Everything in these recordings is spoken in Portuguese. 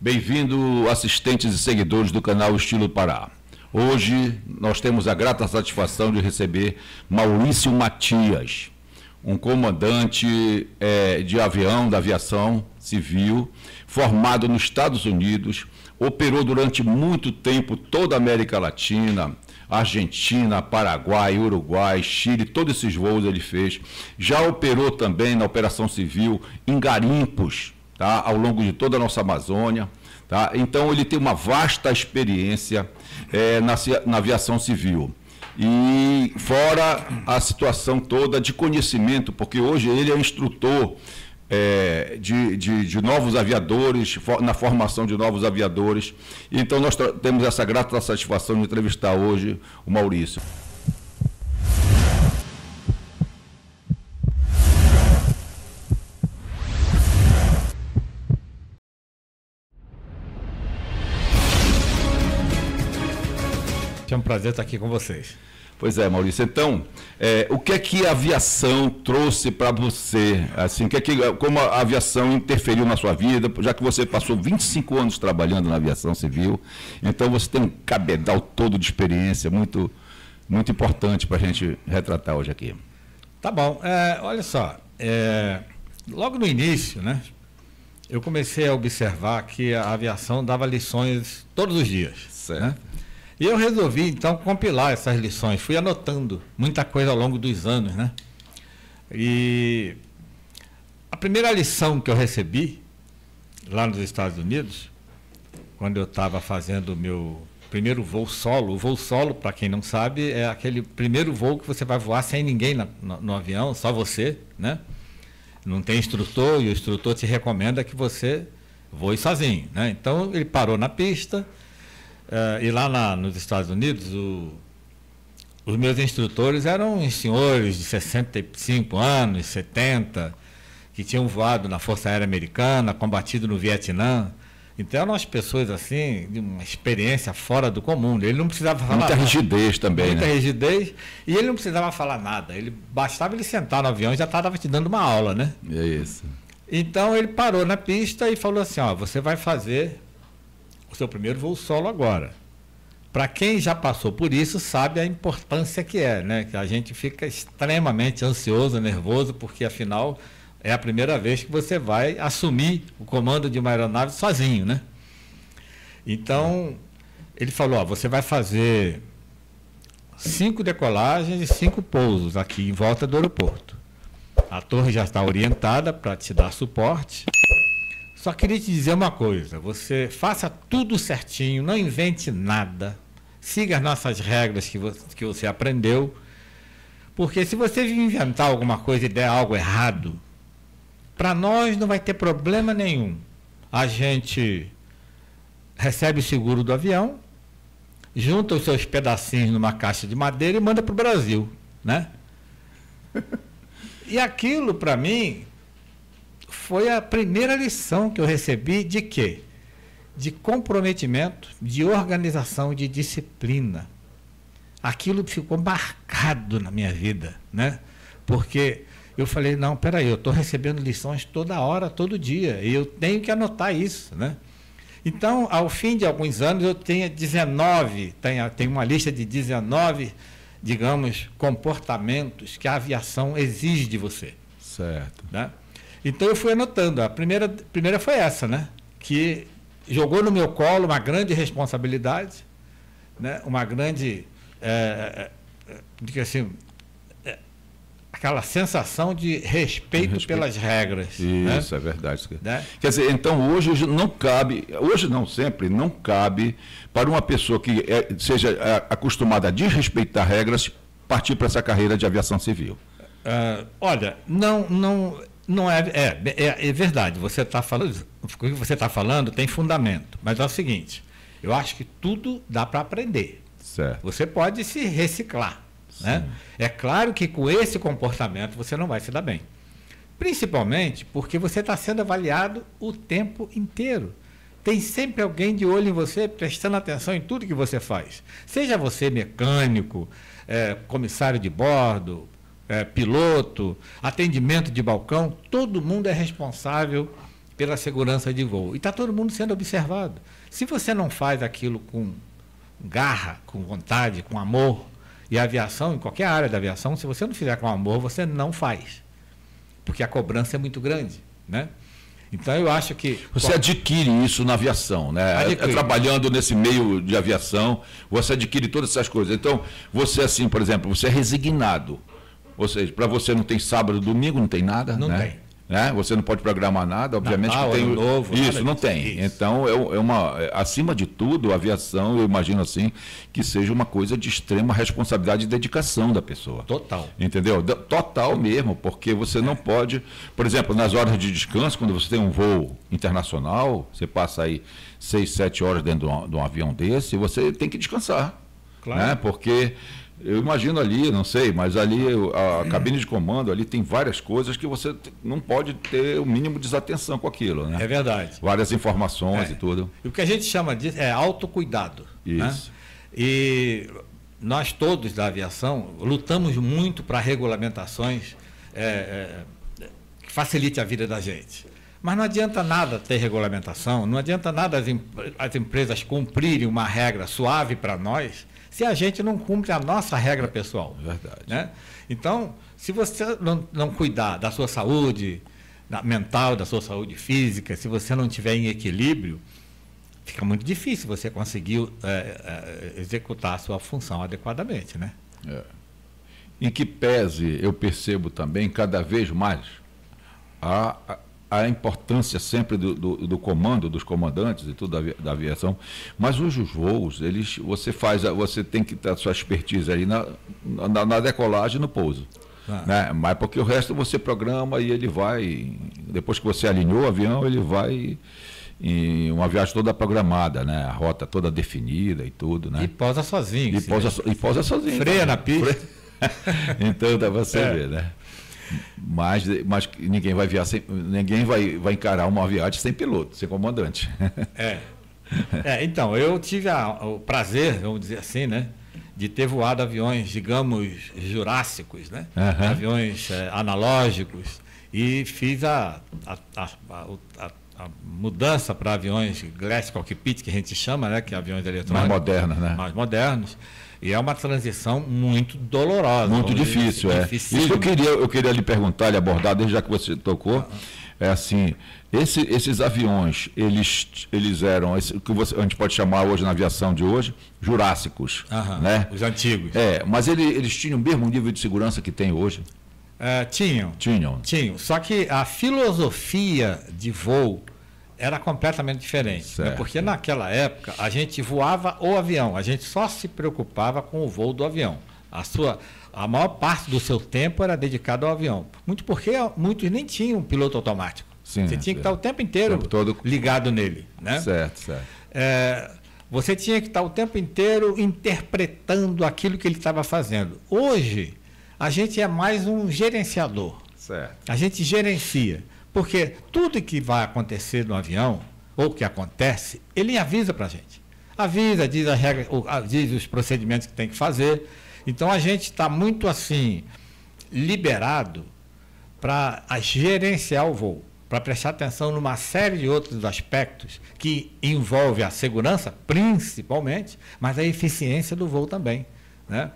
Bem-vindo, assistentes e seguidores do canal Estilo Pará. Hoje nós temos a grata satisfação de receber Maurício Matias, um comandante de avião, da aviação civil, formado nos Estados Unidos, operou durante muito tempo toda a América Latina, Argentina, Paraguai, Uruguai, Chile, todos esses voos ele fez. Já operou também na operação civil em garimpos, tá, ao longo de toda a nossa Amazônia. Tá? Então, ele tem uma vasta experiência na aviação civil. E fora a situação toda de conhecimento, porque hoje ele é instrutor de novos aviadores, na formação de novos aviadores. Então, nós temos essa grata satisfação de entrevistar hoje o Maurício. É um prazer estar aqui com vocês. Pois é, Maurício. Então, o que é que a aviação trouxe para você? Assim, como a aviação interferiu na sua vida, já que você passou 25 anos trabalhando na aviação civil, então você tem um cabedal todo de experiência muito, muito importante para a gente retratar hoje aqui. Tá bom. Olha só, logo no início, né, eu comecei a observar que a aviação dava lições todos os dias. Certo. Né? E eu resolvi, então, compilar essas lições. Fui anotando muita coisa ao longo dos anos, né? E a primeira lição que eu recebi lá nos Estados Unidos, quando eu estava fazendo o meu primeiro voo solo. O voo solo, para quem não sabe, é aquele primeiro voo que você vai voar sem ninguém no avião, só você, né? Não tem instrutor, e o instrutor te recomenda que você voe sozinho, né? Então, ele parou na pista. E lá nos Estados Unidos, os meus instrutores eram senhores de 65 anos, 70, que tinham voado na Força Aérea Americana, combatido no Vietnã. Então, eram umas pessoas assim, de uma experiência fora do comum. Ele não precisava falar muita nada. Rigidez também, muita né? rigidez. E ele não precisava falar nada. Bastava ele sentar no avião e já estava te dando uma aula, né? É isso. Então, ele parou na pista e falou assim, ó, você vai fazer o seu primeiro voo solo agora. Para quem já passou por isso, sabe a importância que é, né? Que a gente fica extremamente ansioso, nervoso, porque afinal é a primeira vez que você vai assumir o comando de uma aeronave sozinho, né? Então, ele falou, ó, você vai fazer 5 decolagens e 5 pousos aqui em volta do aeroporto. A torre já está orientada para te dar suporte. Só queria te dizer uma coisa, você faça tudo certinho, não invente nada, siga as nossas regras que você aprendeu, porque se você inventar alguma coisa e der algo errado, para nós não vai ter problema nenhum. A gente recebe o seguro do avião, junta os seus pedacinhos numa caixa de madeira e manda para o Brasil, né? E aquilo, para mim, foi a primeira lição que eu recebi de quê? De comprometimento, de organização, de disciplina. Aquilo ficou marcado na minha vida, né? Porque eu falei, não, peraí, eu estou recebendo lições toda hora, todo dia, e eu tenho que anotar isso, né? Então, ao fim de alguns anos, eu tenho uma lista de 19, digamos, comportamentos que a aviação exige de você. Certo. Né? Então eu fui anotando. A primeira foi essa, né? Que jogou no meu colo uma grande responsabilidade, né? Uma grande, assim, aquela sensação de respeito pelas regras. Isso, né? é verdade. Né? Quer dizer, então hoje não cabe, hoje não, sempre não cabe para uma pessoa que seja acostumada a desrespeitar regras partir para essa carreira de aviação civil. Olha, não é verdade. Você está falando, o que você está falando tem fundamento, mas é o seguinte: eu acho que tudo dá para aprender. Certo. Você pode se reciclar, né? É claro que com esse comportamento você não vai se dar bem, principalmente porque você está sendo avaliado o tempo inteiro. Tem sempre alguém de olho em você, prestando atenção em tudo que você faz. Seja você mecânico, comissário de bordo, piloto, atendimento de balcão, todo mundo é responsável pela segurança de voo. E está todo mundo sendo observado. Se você não faz aquilo com garra, com vontade, com amor, e a aviação, em qualquer área da aviação, se você não fizer com amor, você não faz. Porque a cobrança é muito grande, né? Então eu acho que... Você adquire isso na aviação, né? Trabalhando nesse meio de aviação, você adquire todas essas coisas. Então, você assim, por exemplo, você é resignado. Ou seja, para você não tem sábado, domingo, não tem nada, não né? Tem. Né? Você não pode programar nada, obviamente Natal, que tem. Ano novo, isso, não tem. Isso. Então, acima de tudo, a aviação, eu imagino assim, que seja uma coisa de extrema responsabilidade e dedicação da pessoa. Total. Entendeu? Total mesmo, porque você não pode, por exemplo, nas horas de descanso, quando você tem um voo internacional, você passa aí 6, 7 horas dentro de um avião desse, você tem que descansar. Claro. Né? Porque eu imagino ali, não sei, mas ali a cabine de comando, ali tem várias coisas que você não pode ter o mínimo de desatenção com aquilo, né? É verdade. Várias informações e tudo. E o que a gente chama disso é autocuidado. Isso. Né? E nós todos da aviação lutamos muito para regulamentações que facilite a vida da gente. Mas não adianta nada ter regulamentação, não adianta nada as empresas cumprirem uma regra suave para nós, se a gente não cumpre a nossa regra pessoal. Verdade. Né? Então, se você não cuidar da sua saúde mental, da sua saúde física, se você não estiver em equilíbrio, fica muito difícil você conseguir executar a sua função adequadamente. Né? Em que pese, eu percebo também, cada vez mais, a importância sempre do comando, dos comandantes e tudo da aviação, mas hoje os voos, você tem que ter a sua expertise aí na decolagem e no pouso. Né? Mas porque o resto você programa e ele vai, depois que você alinhou o avião, ele vai em uma viagem toda programada, né? A rota toda definida e tudo. Né? E pousa sozinho. E pousa sozinho. Freia na pista. Então dá para você ver, né? Mas ninguém vai ninguém vai encarar uma viagem sem piloto, sem comandante. Então, eu tive o prazer, vamos dizer assim, né, de ter voado aviões, digamos, jurássicos, né? Aviões analógicos, e fiz a mudança para aviões Glass Cockpit, que a gente chama, né, que é aviões eletrônicos. Mais modernos, né? Mais modernos. E é uma transição muito dolorosa. Muito difícil, Isso que eu queria lhe perguntar, lhe abordar, desde já que você tocou, é assim, esses aviões, eles eram, o que a gente pode chamar hoje na aviação de hoje, jurássicos, né? Os antigos. Mas eles tinham o mesmo nível de segurança que tem hoje? Tinham. Só que a filosofia de voo era completamente diferente, né? Porque naquela época a gente voava o avião, a gente só se preocupava com o voo do avião. A maior parte do seu tempo era dedicado ao avião. Muito porque muitos nem tinham piloto automático. Sim, você tinha que estar o tempo inteiro ligado nele. Né? Certo. Você tinha que estar o tempo inteiro interpretando aquilo que ele estava fazendo. Hoje, a gente é mais um gerenciador. Certo. A gente gerencia. Porque tudo que vai acontecer no avião, ou que acontece, ele avisa para a gente. Avisa, diz as regras, diz os procedimentos que tem que fazer. Então, a gente está muito assim, liberado para gerenciar o voo, para prestar atenção numa série de outros aspectos que envolve a segurança, principalmente, mas a eficiência do voo também, né?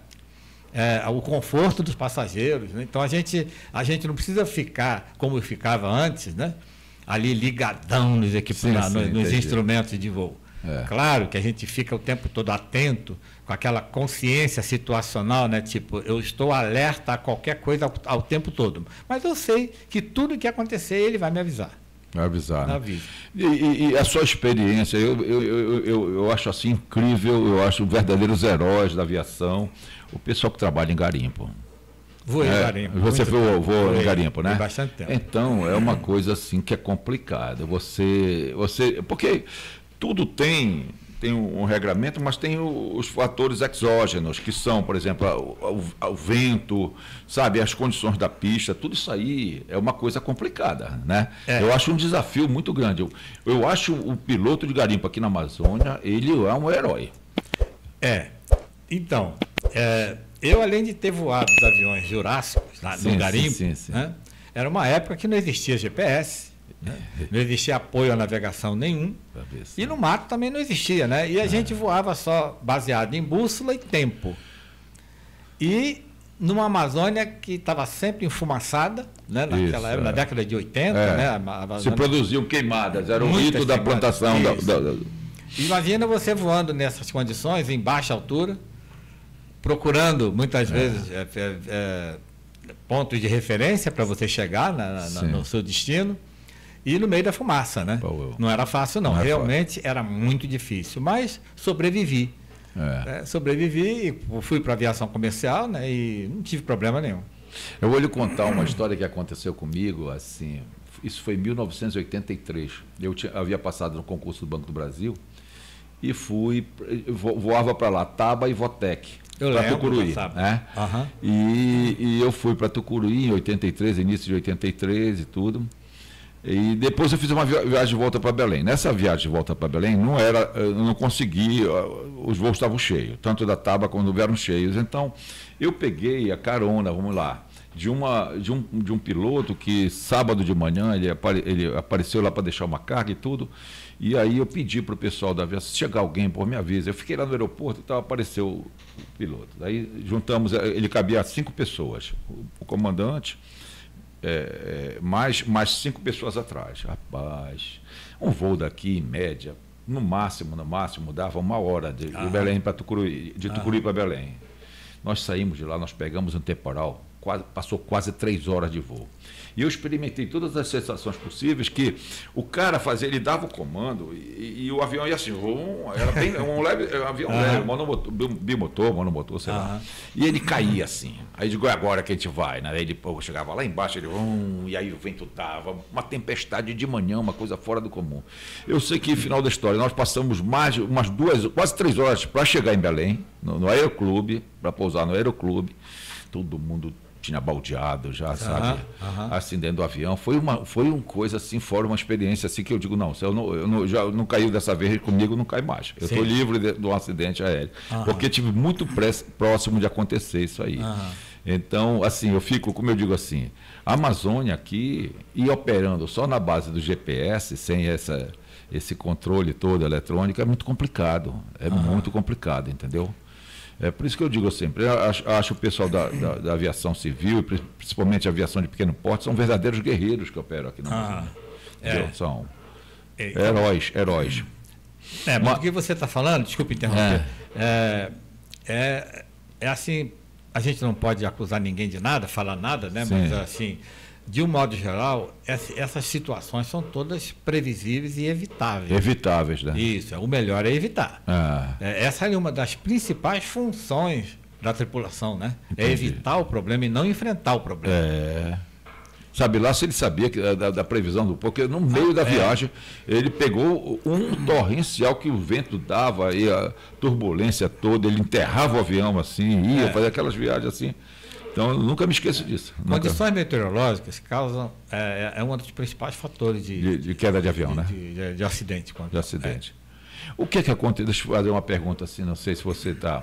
O conforto dos passageiros, né? Então a gente não precisa ficar como ficava antes, né? Ali ligadão nos equipamentos, nos instrumentos de voo. Claro que a gente fica o tempo todo atento, com aquela consciência situacional, né? Tipo, eu estou alerta a qualquer coisa ao tempo todo, mas eu sei que tudo que acontecer ele vai me avisar. Vai avisar. Né? E a sua experiência, eu acho assim incrível, eu acho verdadeiros heróis da aviação. O pessoal que trabalha em garimpo. Voei em garimpo. Você voou em garimpo, né? Tem bastante tempo. Então, é uma coisa assim que é complicada. Porque tudo tem um regramento, mas tem os fatores exógenos, que são, por exemplo, o vento, sabe, as condições da pista, tudo isso aí é uma coisa complicada, né? Eu acho um desafio muito grande. Eu acho o piloto de garimpo aqui na Amazônia, ele é um herói. Então, eu, além de ter voado os aviões jurássicos no garimpo, né, era uma época que não existia GPS, né? Não existia apoio à navegação nenhum. E no mato também não existia, né? E a gente voava só baseado em bússola e tempo. E numa Amazônia que estava sempre enfumaçada, né? Naquela época, na década de 80, né? Se produziam queimadas, era o rito da plantação. Imagina você voando nessas condições, em baixa altura, procurando muitas vezes pontos de referência para você chegar no seu destino, e no meio da fumaça, né? Não era fácil, não. Realmente era muito difícil, mas sobrevivi. Sobrevivi e fui para a aviação comercial, né? E não tive problema nenhum. Eu vou lhe contar uma história que aconteceu comigo, assim, isso foi em 1983. Eu havia passado no concurso do Banco do Brasil e voava para lá, Taba e Votec, para Tucuruí. Né? E eu fui para Tucuruí em 83, início de 83 e tudo. E depois eu fiz uma viagem de volta para Belém. Nessa viagem de volta para Belém, eu não consegui, os voos estavam cheios, tanto da Taba quanto eram cheios. Então, eu peguei a carona, vamos lá, de um piloto que sábado de manhã ele apareceu lá para deixar uma carga e tudo. E aí eu pedi para o pessoal da aviação, se chegar alguém, por me avisa. Eu fiquei lá no aeroporto e tal, apareceu o piloto. Daí juntamos, ele cabia 5 pessoas, o comandante, mais 5 pessoas atrás. Rapaz, um voo daqui, em média, no máximo, dava 1 hora de Belém para Tucuruí, de Tucuruí para Belém. Nós saímos de lá, nós pegamos um temporal, passou quase 3 horas de voo. E eu experimentei todas as sensações possíveis que o cara fazia, ele dava o comando e o avião ia assim, era bem um avião leve, bimotor, sei lá. E ele caía assim. Aí eu digo, é agora que a gente vai, né? Aí ele chegava lá embaixo, e aí o vento dava, uma tempestade de manhã, uma coisa fora do comum. Eu sei que, final da história, nós passamos umas 2, quase 3 horas para chegar em Belém, no Aeroclube, para pousar no Aeroclube. Todo mundo tinha baldeado já, sabe? Assim, dentro do avião. Foi uma coisa assim, fora uma experiência assim que eu digo, não, se eu já não caiu dessa vez, comigo não cai mais. Eu estou livre de um acidente aéreo. Porque tive muito próximo de acontecer isso aí. Então, assim, eu fico, como eu digo assim, a Amazônia aqui, e operando só na base do GPS, sem esse controle todo eletrônico, é muito complicado. É muito complicado, entendeu? É por isso que eu digo sempre, acho o pessoal da aviação civil, principalmente a aviação de pequeno porte, são verdadeiros guerreiros que operam aqui na Amazônia. São heróis. Mas o que você está falando, desculpe interromper, assim, a gente não pode acusar ninguém de nada, falar nada, né? Sim. Mas assim, de um modo geral, essas situações são todas previsíveis e evitáveis. Evitáveis, né? Isso, o melhor é evitar. Essa é uma das principais funções da tripulação, né? Entendi. É evitar o problema e não enfrentar o problema. Sabe lá se ele sabia da previsão do porque no meio da viagem ele pegou um torrencial que o vento dava e a turbulência toda, ele enterrava o avião assim, ia fazer aquelas viagens assim. Então, eu nunca me esqueço disso. Condições meteorológicas causam, é um dos principais fatores de queda de avião, né? De acidente. De acidente. O que aconteceu? Deixa eu fazer uma pergunta assim, não sei se você está...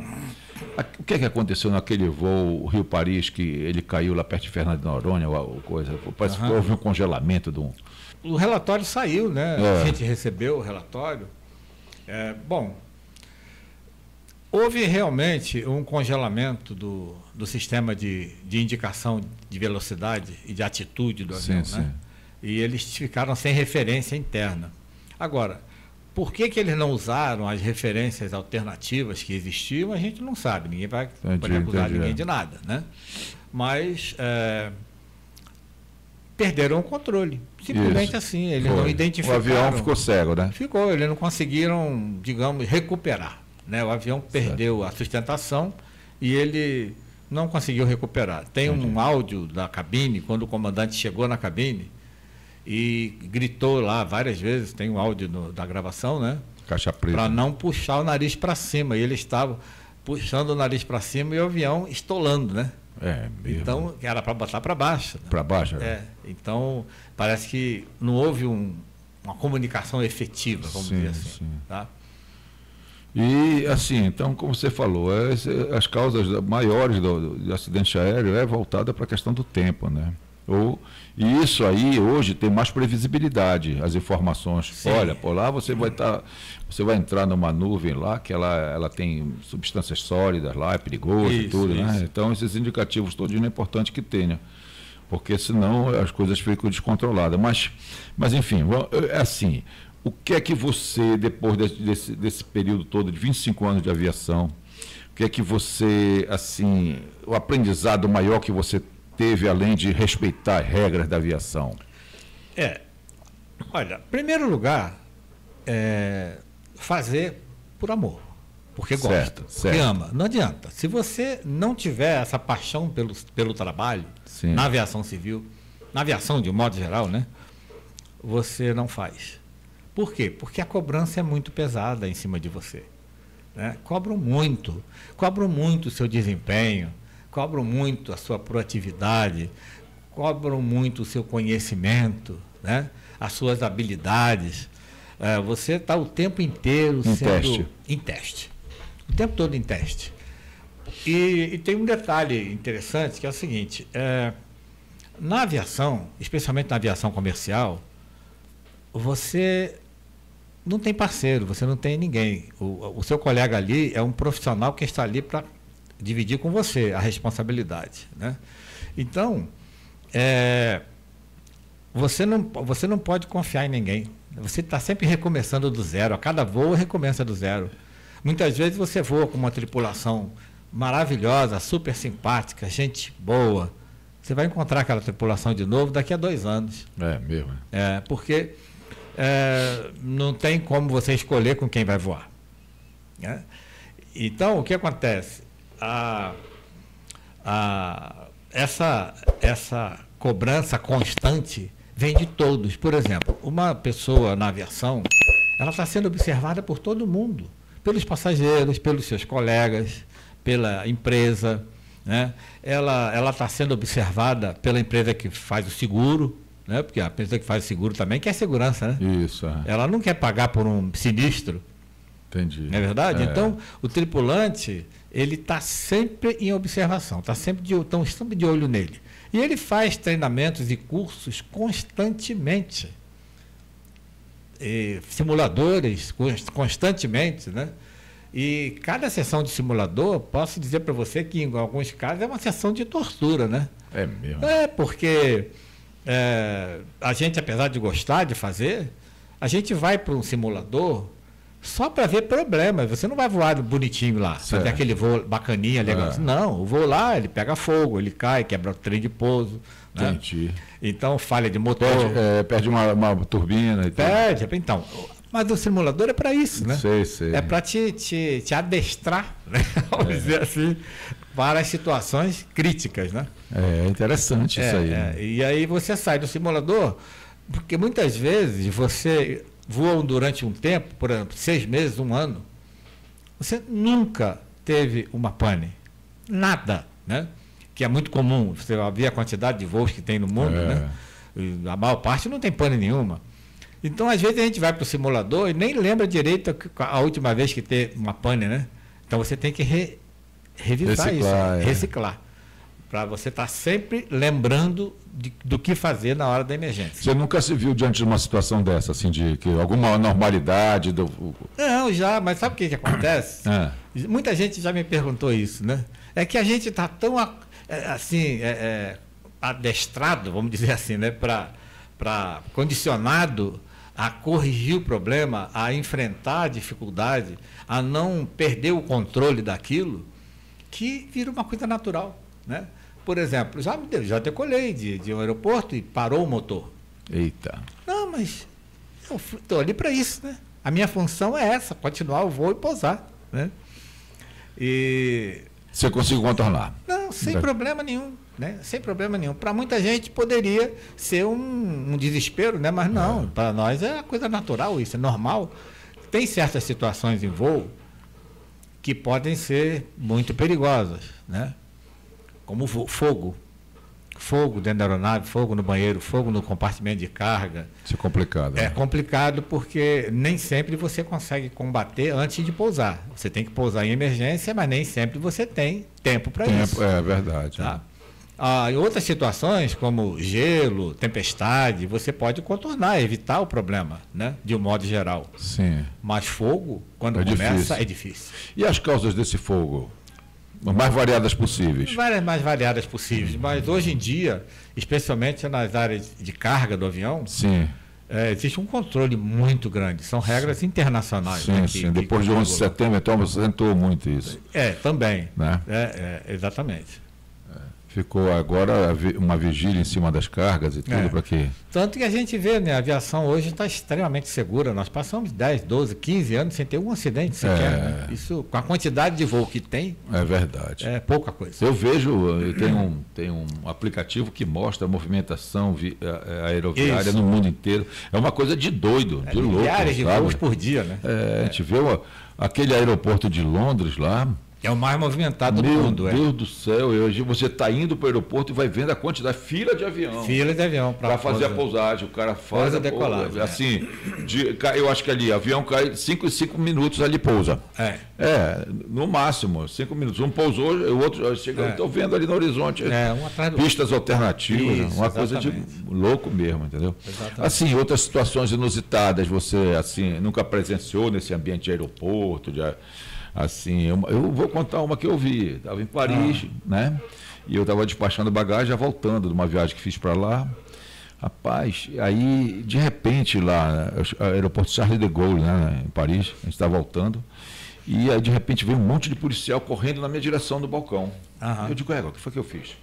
O que aconteceu naquele voo Rio-Paris, que ele caiu lá perto de Fernando de Noronha, ou coisa? Parece que houve um congelamento de um... O relatório saiu, né? A gente recebeu o relatório. Houve realmente um congelamento do sistema de indicação de velocidade e de atitude do avião, né? E eles ficaram sem referência interna. Agora, por que eles não usaram as referências alternativas que existiam, a gente não sabe. Ninguém vai poder acusar ninguém de nada, né? Mas perderam o controle. Simplesmente assim, eles não identificaram. O avião ficou cego, né? Ficou, eles não conseguiram, digamos, recuperar. Né? O avião perdeu a sustentação e ele não conseguiu recuperar. Tem um áudio da cabine, quando o comandante chegou na cabine e gritou lá várias vezes, tem um áudio da gravação, né? Caixa preta. Para não puxar o nariz para cima. E ele estava puxando o nariz para cima e o avião estolando, né? Mesmo. Então, era para botar para baixo. Né? Para baixo? Então, parece que não houve uma comunicação efetiva, vamos dizer assim. Tá? E, assim, então, como você falou, as causas maiores do acidente aéreo voltada para a questão do tempo, né? E isso aí hoje tem mais previsibilidade, as informações. Sim. Olha, por lá você vai entrar numa nuvem lá que ela tem substâncias sólidas lá, é perigoso e tudo, né? Então esses indicativos todos é importante que tenha, porque senão as coisas ficam descontroladas. Mas enfim, é assim, o que é que você, depois desse período todo de 25 anos de aviação, o que é que você, assim, o aprendizado maior que você teve, além de respeitar as regras da aviação? Olha, em primeiro lugar, fazer por amor, porque gosta, porque ama. Não adianta. Se você não tiver essa paixão pelo trabalho, Sim. na aviação civil, na aviação de um modo geral, né, você não faz. Por quê? Porque a cobrança é muito pesada em cima de você, né? Cobram muito o seu desempenho, cobram muito a sua proatividade, cobram muito o seu conhecimento, né? As suas habilidades. Você está o tempo inteiro em teste. O tempo todo em teste. E tem um detalhe interessante, que é o seguinte, na aviação, especialmente na aviação comercial, você não tem parceiro, você não tem ninguém. O seu colega ali é um profissional que está ali para dividir com você a responsabilidade, né? Então, você não pode confiar em ninguém. Você está sempre recomeçando do zero. A cada voo recomeça do zero. Muitas vezes você voa com uma tripulação maravilhosa, super simpática, gente boa. Você vai encontrar aquela tripulação de novo daqui a 2 anos. É mesmo. Porque não tem como você escolher com quem vai voar, né? Então, o que acontece? Essa cobrança constante vem de todos. Por exemplo, uma pessoa na aviação, ela está sendo observada por todo mundo, pelos passageiros, pelos seus colegas, pela empresa, né? Ela está sendo observada pela empresa que faz o seguro, né? Porque a empresa que faz o seguro também quer segurança, né? Isso. Ela não quer pagar por um sinistro. Entendi. Não é verdade? Então, o tripulante, ele está sempre em observação, estão sempre de olho nele. E ele faz treinamentos e cursos constantemente. Simuladores constantemente, né? E cada sessão de simulador, posso dizer para você que em alguns casos é uma sessão de tortura, né? É mesmo. Porque a gente, apesar de gostar de fazer, a gente vai para um simulador só para ver problemas. Você não vai voar bonitinho lá, fazer aquele voo bacaninha, legal. Não, o voo lá, ele pega fogo, ele cai, quebra o trem de pouso. Entendi. Né? Então, falha de motor. Perde uma turbina e Perde, então. Mas o simulador é para isso, né? Sei. É para te adestrar, né? Vamos dizer assim, para as situações críticas, né? É interessante isso aí. Né? E aí você sai do simulador, porque muitas vezes você voa durante um tempo, por exemplo, 6 meses, 1 ano, você nunca teve uma pane. Nada, né? Que é muito comum. Você vê a quantidade de voos que tem no mundo, né? E a maior parte não tem pane nenhuma. Então, às vezes, a gente vai para o simulador e nem lembra direito a última vez que teve uma pane, né? Então, você tem que revisar reciclar. Para você estar sempre lembrando do que fazer na hora da emergência. Você nunca se viu diante de uma situação dessa, assim, de que alguma anormalidade? Não, já, mas sabe o que acontece? Muita gente já me perguntou isso, né? É que a gente está tão, assim, adestrado, vamos dizer assim, né? Condicionado a corrigir o problema, a enfrentar a dificuldade, a não perder o controle daquilo, que vira uma coisa natural, né? Por exemplo, já decolei de um aeroporto e parou o motor. Eita. Não, mas eu estou ali para isso, né? A minha função é essa, continuar o voo e pousar, né? E você conseguiu contornar? Não, sem problema nenhum, né? Sem problema nenhum. Para muita gente poderia ser um desespero, né? Mas não, para nós é uma coisa natural, isso é normal. Tem certas situações em voo que podem ser muito perigosas, né? Como fogo dentro da aeronave, fogo no banheiro, fogo no compartimento de carga. Isso é complicado. É complicado porque nem sempre você consegue combater antes de pousar. Você tem que pousar em emergência, mas nem sempre você tem tempo para isso. É verdade. Tá? Em outras situações, como gelo, tempestade, você pode contornar, evitar o problema, né? De um modo geral. Sim. Mas fogo, quando começa, é difícil. E as causas desse fogo? Mais variadas possíveis. Mais variadas possíveis. Mas hoje em dia, especialmente nas áreas de carga do avião, sim. Existe um controle muito grande. São regras internacionais. Sim, né, sim. Depois de 11 de setembro, então, você acentuou muito isso. Também. Né? Exatamente. Ficou agora uma vigília em cima das cargas e tudo para quê? Tanto que a gente vê, né? A aviação hoje está extremamente segura. Nós passamos 10, 12, 15 anos sem ter um acidente sequer. Né? Isso, com a quantidade de voo que tem... É verdade. É pouca coisa. Eu vejo, tem um aplicativo que mostra a movimentação aeroviária no mundo inteiro. É uma coisa de doido, de louco. Milhares de voos por dia, né? A gente vê aquele aeroporto de Londres lá. É o mais movimentado do mundo. Meu Deus do céu, hoje você está indo para o aeroporto e vai vendo a quantidade, fila de avião. Fila de avião. Para fazer a pousagem, o cara faz a decolagem. Assim, eu acho que ali, avião cai 5 minutos, ali pousa. No máximo, 5 minutos. Um pousou, o outro chega, estou vendo ali no horizonte. Um atrás do... Pistas alternativas, isso, uma coisa de louco mesmo, entendeu? Exatamente. Assim, outras situações inusitadas, você assim, nunca presenciou nesse ambiente de aeroporto, assim, eu vou contar uma que eu vi. Estava em Paris, né? E eu estava despachando bagagem, já voltando de uma viagem que fiz para lá. Rapaz, aí, de repente, lá, aeroporto Charles de Gaulle, né, em Paris, a gente está voltando. E aí, de repente, veio um monte de policial correndo na minha direção no balcão. Eu digo, o que foi que eu fiz?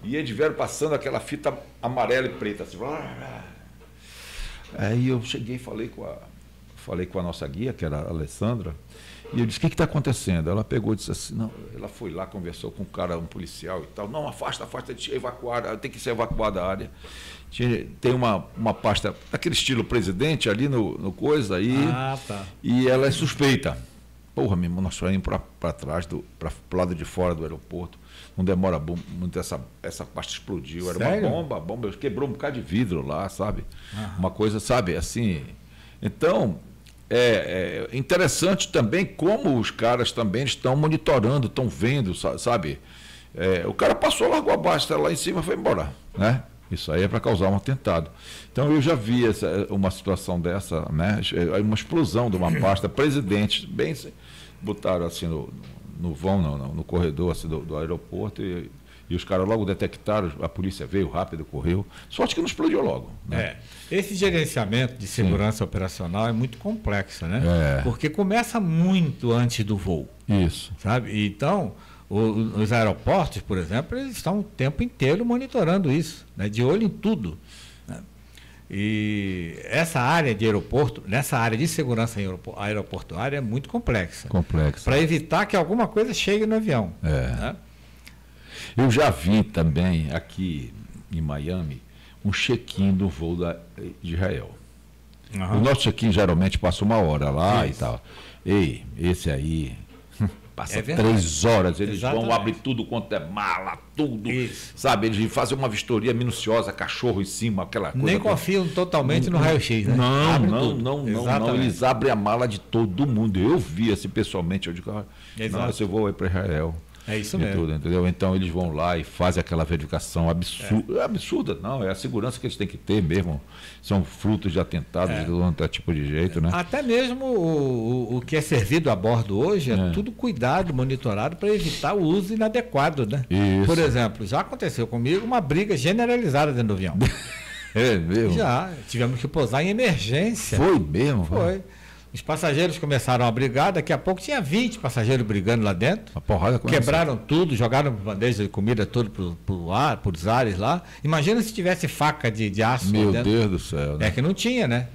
E eles vieram passando aquela fita amarela e preta, assim. Aí eu cheguei e falei com a nossa guia, que era a Alessandra. E eu disse, o que está acontecendo? Ela pegou e disse assim, não, ela foi lá, conversou com um cara, um policial e tal. Não, afasta, evacuar, tem que ser evacuada a área. Tem uma pasta, daquele estilo presidente ali no coisa aí. E ela é suspeita. Porra, meu irmão, nós saímos para trás, para o lado de fora do aeroporto. Não demora muito, essa pasta explodiu. Era Sério? Uma bomba, quebrou um bocado de vidro lá, sabe? Uma coisa, sabe, assim. Então... É interessante também como os caras também estão monitorando, estão vendo, sabe? O cara passou, largou a basta lá em cima e foi embora, né? Isso aí é para causar um atentado. Então eu já vi uma situação dessa, né? Uma explosão de uma pasta, presidente, bem botaram assim no vão, no corredor assim, do aeroporto e os caras logo detectaram, a polícia veio rápido, correu. Sorte que não explodiu logo. Né? Esse gerenciamento de segurança operacional é muito complexo, né? Porque começa muito antes do voo. Isso. Sabe? Então, os aeroportos, por exemplo, eles estão o tempo inteiro monitorando isso, né? De olho em tudo. Né? E essa área de aeroporto, nessa área de segurança aeroportuária é muito complexa. Para evitar que alguma coisa chegue no avião. Né? Eu já vi também aqui em Miami um check-in do voo de Israel. O nosso check-in geralmente passa 1 hora lá e tal. Ei, esse aí passa 3 horas, eles vão abrir tudo quanto é mala, tudo. Sabe, eles fazem uma vistoria minuciosa, cachorro em cima, aquela coisa. Nem confiam totalmente no raio-x, né? Não, eles abrem a mala de todo mundo. Eu vi assim pessoalmente, eu digo, eu vou aí para Israel. É isso mesmo. Tudo, entendeu? Então eles vão lá e fazem aquela verificação absurda. Não, é a segurança que eles têm que ter mesmo. São frutos de atentados de todo tipo de jeito, né? Até mesmo o que é servido a bordo hoje é tudo cuidado, monitorado para evitar o uso inadequado, né? Isso. Por exemplo, já aconteceu comigo uma briga generalizada dentro do avião. É mesmo? Já, tivemos que pousar em emergência. Foi mesmo? Foi. Os passageiros começaram a brigar, daqui a pouco tinha 20 passageiros brigando lá dentro. A porrada quebraram tudo, jogaram bandeja de comida tudo por os ares lá. Imagina se tivesse faca de aço. Meu Deus do céu. Né? É que não tinha, né?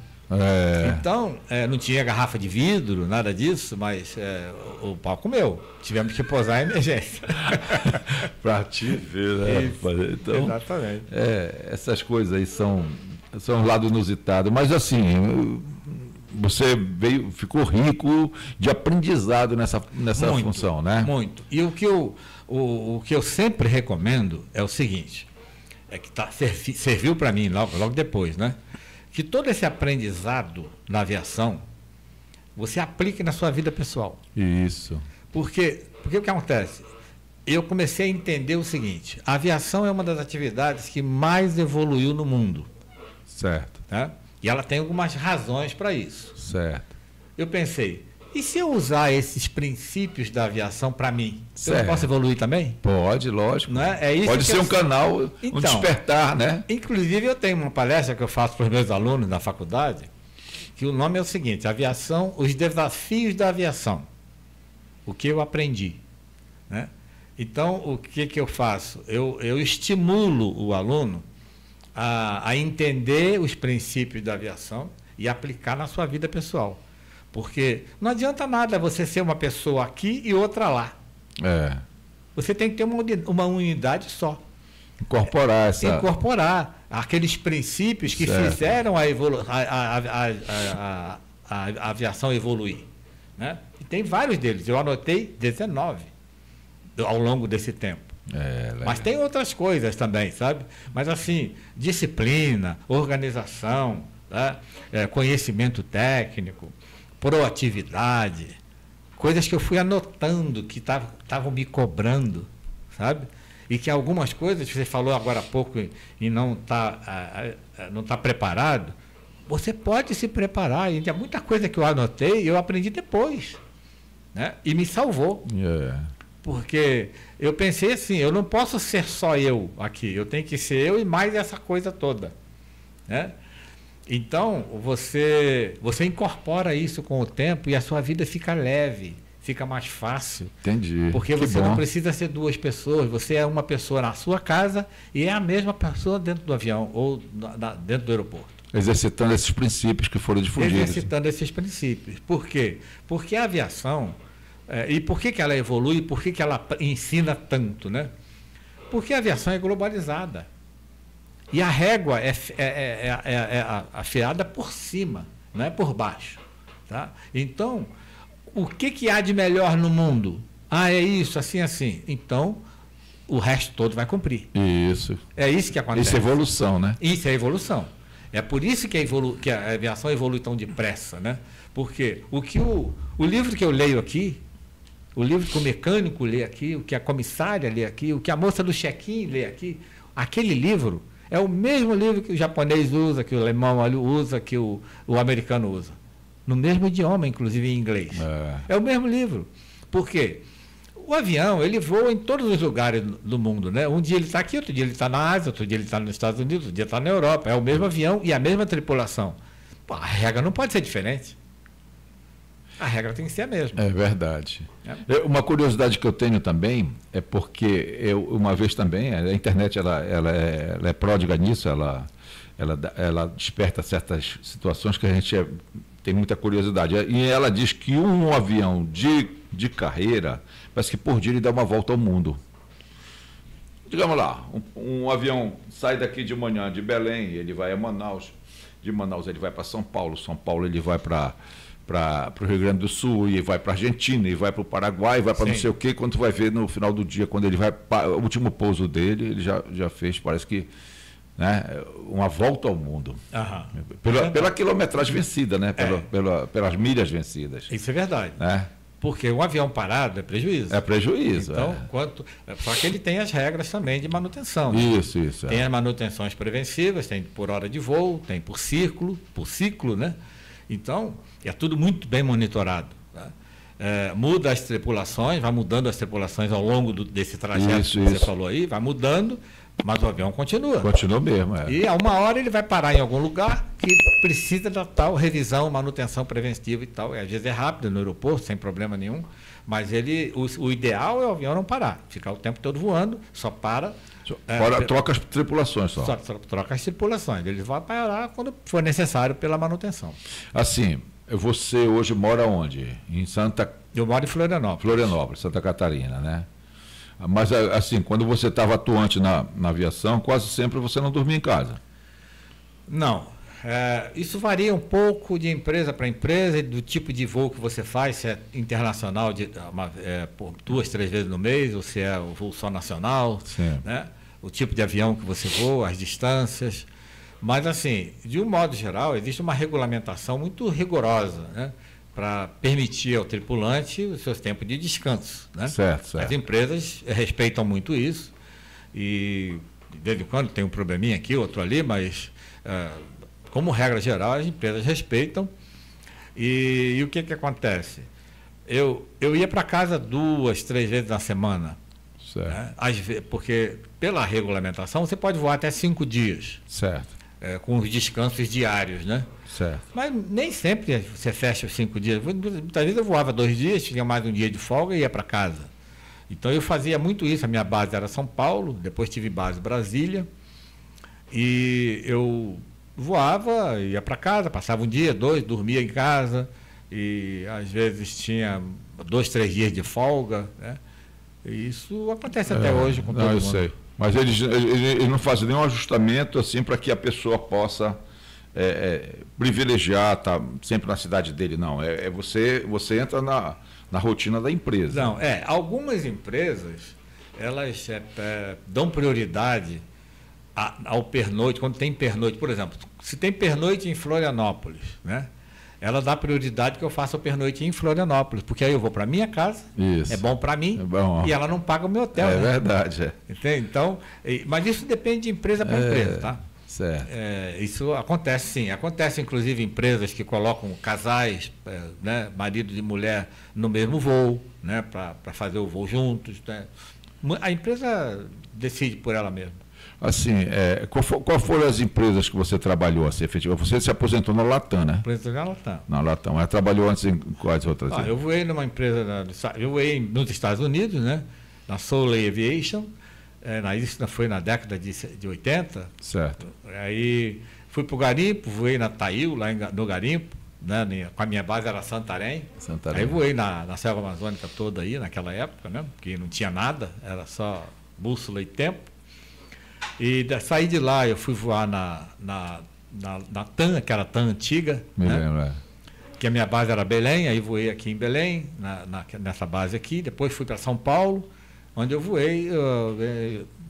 Então, não tinha garrafa de vidro, nada disso, mas o pau comeu. Tivemos que pousar em emergência. Para te ver, né? Então, exatamente. Essas coisas aí são um lado inusitado. Mas assim... Você ficou rico de aprendizado nessa função, né? Muito. E o que eu sempre recomendo é o seguinte, serviu para mim logo depois, né? Que todo esse aprendizado na aviação, você aplique na sua vida pessoal. Isso. Porque o que acontece? eu comecei a entender o seguinte: a aviação é uma das atividades que mais evoluiu no mundo. Certo. Tá? E ela tem algumas razões para isso. Certo. Eu pensei, e se eu usar esses princípios da aviação para mim? Eu não Certo. posso evoluir também? Pode, lógico. Não é? É isso Pode que ser eu- um canal, um Então, despertar, né? Inclusive, eu tenho uma palestra que eu faço para os meus alunos da faculdade, que o nome é o seguinte: Aviação, os desafios da aviação. O que eu aprendi. Né? Então, o que eu faço? Eu estimulo o aluno a entender os princípios da aviação e aplicar na sua vida pessoal. Porque não adianta nada você ser uma pessoa aqui e outra lá. É. Você tem que ter uma unidade só. Incorporar essa. Incorporar aqueles princípios que Certo. fizeram a aviação evoluir. Né? E tem vários deles. Eu anotei 19 ao longo desse tempo. Legal. Mas tem outras coisas também, sabe? Mas assim, disciplina, organização, tá? Conhecimento técnico, proatividade, coisas que eu fui anotando que estavam me cobrando, sabe? E que algumas coisas, você falou agora há pouco e não está preparado, você pode se preparar. E tem muita coisa que eu anotei e eu aprendi depois, né? E me salvou. Porque eu pensei assim, eu não posso ser só eu aqui, eu tenho que ser eu e mais essa coisa toda. Né? Então, você incorpora isso com o tempo e a sua vida fica leve, fica mais fácil. Entendi. Porque Que você bom. não precisa ser duas pessoas, você é uma pessoa na sua casa e é a mesma pessoa dentro do avião ou dentro do aeroporto. Exercitando esses princípios que foram difundidos. Exercitando esses princípios. Por quê? Porque a aviação, e por que ela evolui, por que ela ensina tanto? Né? Porque a aviação é globalizada. E a régua é afiada por cima, não é por baixo. Tá? Então, o que há de melhor no mundo? É isso, assim, assim. Então, o resto todo vai cumprir. Isso. É isso que acontece. Isso é evolução, né? Isso é evolução. É por isso que a aviação evolui tão depressa, né? Porque o livro que eu leio aqui, o livro que o mecânico lê aqui, o que a comissária lê aqui, o que a moça do check-in lê aqui, aquele livro é o mesmo livro que o japonês usa, que o alemão usa, que o americano usa. No mesmo idioma, inclusive em inglês. É o mesmo livro. Por quê? O avião, ele voa em todos os lugares do mundo, né? Um dia ele está aqui, outro dia ele está na Ásia, outro dia ele está nos Estados Unidos, outro dia está na Europa. É o mesmo avião e a mesma tripulação. Pô, a regra não pode ser diferente. A regra tem que ser a mesma. É verdade. Uma curiosidade que eu tenho também é porque eu, uma vez também, a internet ela é pródiga nisso, ela desperta certas situações que a gente tem muita curiosidade. E ela diz que um avião de carreira, parece que por dia ele dá uma volta ao mundo. Digamos lá, um avião sai daqui de manhã, de Belém, ele vai a Manaus, de Manaus ele vai para São Paulo ele vai para o Rio Grande do Sul, e vai para a Argentina, e vai para o Paraguai, vai para não sei o quê. Quando tu vai ver no final do dia, quando ele vai para o último pouso dele, ele já fez, parece que, né, uma volta ao mundo. Pela quilometragem vencida, né? Pelas milhas vencidas. Isso é verdade. Né? Porque um avião parado é prejuízo. É prejuízo. Então, só que ele tem as regras também de manutenção. Né? Isso. Tem as manutenções preventivas, tem por hora de voo, tem por ciclo, né? Então, é tudo muito bem monitorado. Tá? Muda as tripulações, vai mudando as tripulações ao longo desse trajeto que você falou aí, vai mudando, mas o avião continua. Continua mesmo, E a uma hora ele vai parar em algum lugar que precisa da tal revisão, manutenção preventiva e tal. Às vezes é rápido no aeroporto, sem problema nenhum, mas o ideal é o avião não parar, ficar o tempo todo voando, só para... troca as tripulações só. Só troca as tripulações. Ele vai parar quando for necessário pela manutenção. Assim, você hoje mora onde? Eu moro em Florianópolis. Florianópolis, Santa Catarina, né? Mas, assim, quando você estava atuante na aviação, quase sempre você não dormia em casa. Não. Isso varia um pouco de empresa para empresa, do tipo de voo que você faz, se é internacional por 2, 3 vezes no mês, ou se é o voo só nacional, né? O tipo de avião que você voa, as distâncias. Mas, assim, de um modo geral, existe uma regulamentação muito rigorosa, né? para permitir ao tripulante os seus tempos de descanso, né? Certo, certo. As empresas respeitam muito isso e de vez em quando tem um probleminha aqui, outro ali, mas como regra geral as empresas respeitam. E o que acontece? Eu ia para casa 2, 3 vezes na semana, né? Porque pela regulamentação você pode voar até 5 dias. Certo. Com os descansos diários, né? Certo. Mas nem sempre você fecha os 5 dias. Muitas vezes eu voava 2 dias, tinha mais um dia de folga e ia para casa. Então eu fazia muito isso. A minha base era São Paulo, depois tive base Brasília. E eu voava, ia para casa, passava um dia, 2, dormia em casa. E às vezes tinha 2, 3 dias de folga, né? E isso acontece até hoje com todo mundo. Eu sei. Mas eles não fazem nenhum ajustamento assim para que a pessoa possa privilegiar, tá sempre na cidade dele, não. Você entra na rotina da empresa. Não, algumas empresas, elas dão prioridade ao pernoite, quando tem pernoite. Por exemplo, se tem pernoite em Florianópolis, né? Ela dá prioridade que eu faça o pernoite em Florianópolis, porque aí eu vou para minha casa, isso. É bom para mim, e ela não paga o meu hotel. É né? verdade. Entende? Então, mas isso depende de empresa para empresa, tá? Certo. Isso acontece sim. Acontece inclusive empresas que colocam casais, né, marido e mulher, no mesmo voo, né, para fazer o voo juntos. Né? A empresa decide por ela mesma. Assim, qual foram as empresas que você trabalhou assim, efetivamente? Você se aposentou na Latam, né? Aposentou na Latam. Na Latam. Mas trabalhou antes em quais outras? Eu voei numa empresa, eu voei nos Estados Unidos, né? Na Soleil Aviation, isso foi na década de 80. Certo. Aí fui para o Garimpo, voei na TAIL, lá no Garimpo, né? Com a minha base era Santarém. Aí voei na selva amazônica toda aí, naquela época, né? Porque não tinha nada, era só bússola e tempo. E saí de lá, eu fui voar na TAM, que era a TAM antiga, né? Que a minha base era Belém, aí voei aqui em Belém, nessa base aqui, depois fui para São Paulo, onde eu voei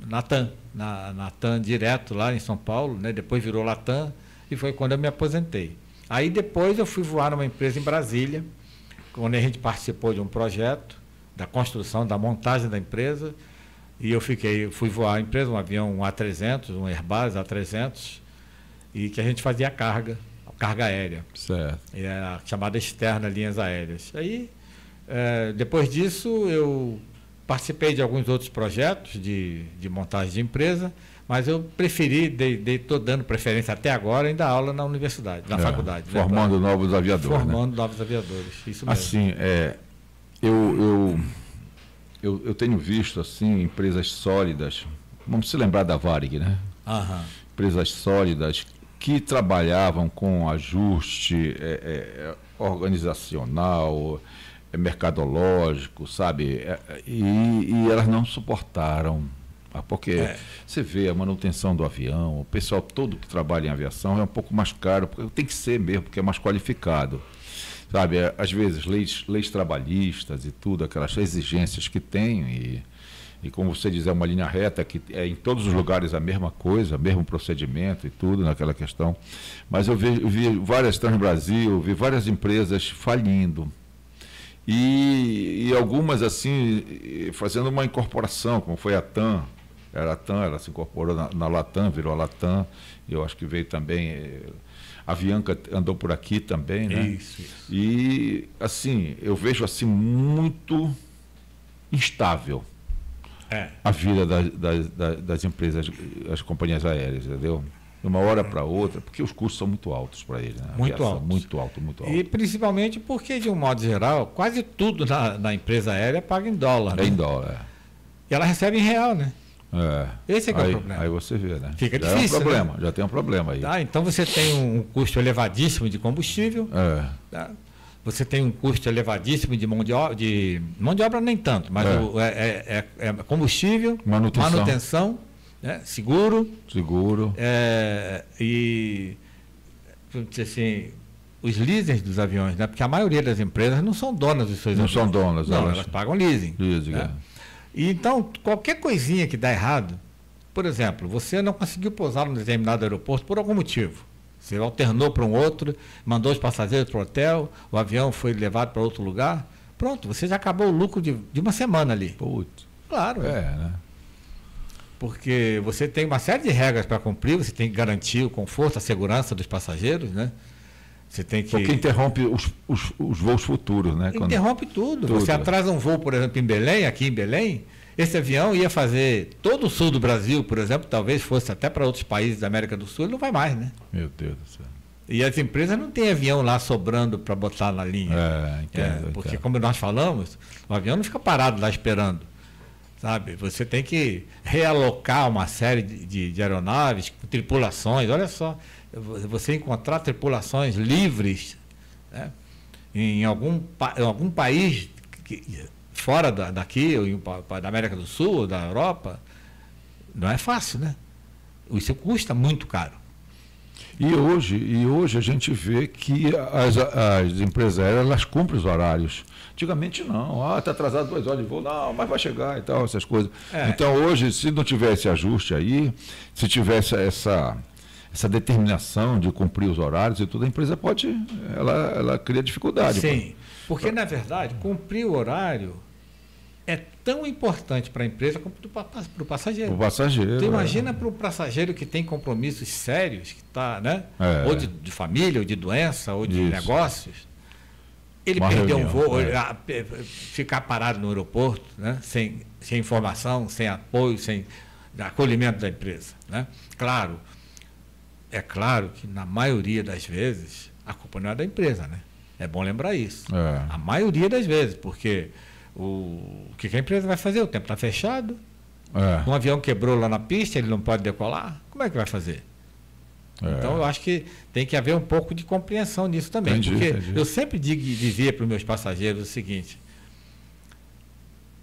na TAM, na TAM direto lá em São Paulo, né? Depois virou Latam e foi quando eu me aposentei. Aí depois eu fui voar numa empresa em Brasília, onde a gente participou de um projeto da construção, da montagem da empresa. E fui voar a empresa, um avião, um A300, um Airbus A300, e que a gente fazia carga aérea. Certo. A chamada externa linhas aéreas. Aí, depois disso, eu participei de alguns outros projetos de montagem de empresa, mas eu preferi, estou dando preferência até agora, em dar aula na universidade, na faculdade. Formando novos aviadores. Formando novos aviadores, isso mesmo. Assim, eu tenho visto assim empresas sólidas, vamos se lembrar da Varig, né? Aham. Empresas sólidas que trabalhavam com ajuste organizacional, mercadológico, sabe? E elas não suportaram, porque você vê a manutenção do avião, o pessoal todo que trabalha em aviação é um pouco mais caro, porque tem que ser mesmo, porque é mais qualificado. Sabe, às vezes leis trabalhistas e tudo, aquelas exigências que tem, e como você diz, é uma linha reta, que é em todos os lugares a mesma coisa, mesmo procedimento e tudo naquela questão. Mas eu vi várias Transbrasil, vi várias empresas falindo. E algumas assim, fazendo uma incorporação, como foi a TAM. Ela se incorporou na Latam, virou a Latam, e eu acho que veio também... A Avianca andou por aqui também, né? Isso. E, assim, eu vejo assim muito instável a vida das empresas, as companhias aéreas, entendeu? De uma hora para outra, porque os custos são muito altos para eles, né? Muito altos. Muito alto. E principalmente porque, de um modo geral, quase tudo na empresa aérea paga em dólar. Em dólar. E ela recebe em real, né? Esse que é o problema. Aí você vê, né? Fica difícil, né? Já tem um problema aí. Então você tem um custo elevadíssimo de combustível. Tá? Você tem um custo elevadíssimo de mão de obra nem tanto, mas combustível, manutenção, né? Seguro. E vamos dizer assim, os leasings dos aviões, né? Porque a maioria das empresas não são donas dos seus aviões. Não são donas, elas pagam leasing. Né? E então, qualquer coisinha que dá errado, por exemplo, você não conseguiu pousar num determinado aeroporto por algum motivo. Você alternou para um outro, mandou os passageiros para o hotel, o avião foi levado para outro lugar. Pronto, você já acabou o lucro de uma semana ali. Putz. Claro. Né? Porque você tem uma série de regras para cumprir, você tem que garantir o conforto, a segurança dos passageiros, né? Você tem que... Porque interrompe os voos futuros, né? Interrompe tudo. Você atrasa um voo, por exemplo, em Belém, aqui em Belém, esse avião ia fazer todo o sul do Brasil, por exemplo, talvez fosse até para outros países da América do Sul, ele não vai mais, né? Meu Deus do céu. E as empresas não têm avião lá sobrando para botar na linha. Entendo. Porque, como nós falamos, o avião não fica parado lá esperando. Sabe? Você tem que realocar uma série de aeronaves, tripulações. Olha só, você encontrar tripulações livres, né, em algum país fora daqui, ou da América do Sul, ou da Europa, não é fácil, né? Isso custa muito caro. E hoje a gente vê que as empresas aéreas, elas cumprem os horários. Antigamente não, está atrasado 2 horas de voo, não, mas vai chegar e tal, essas coisas. Então hoje, se não tiver esse ajuste aí, se tivesse essa determinação de cumprir os horários e tudo, a empresa ela cria dificuldade. Sim, porque na verdade, cumprir o horário é tão importante para a empresa como para o passageiro. O passageiro. Tu imagina para o passageiro que tem compromissos sérios, que está, né? Ou de família, ou de doença, ou de negócios. Ele perder um voo, ficar parado no aeroporto, né? sem informação, sem apoio, sem acolhimento da empresa. Né? Claro, é claro que na maioria das vezes a culpa não é da empresa, né? É bom lembrar isso. A maioria das vezes, porque o que a empresa vai fazer? O tempo está fechado, um avião quebrou lá na pista, ele não pode decolar, como é que vai fazer? Então, eu acho que tem que haver um pouco de compreensão nisso também. Entendi. Eu sempre dizia para os meus passageiros o seguinte: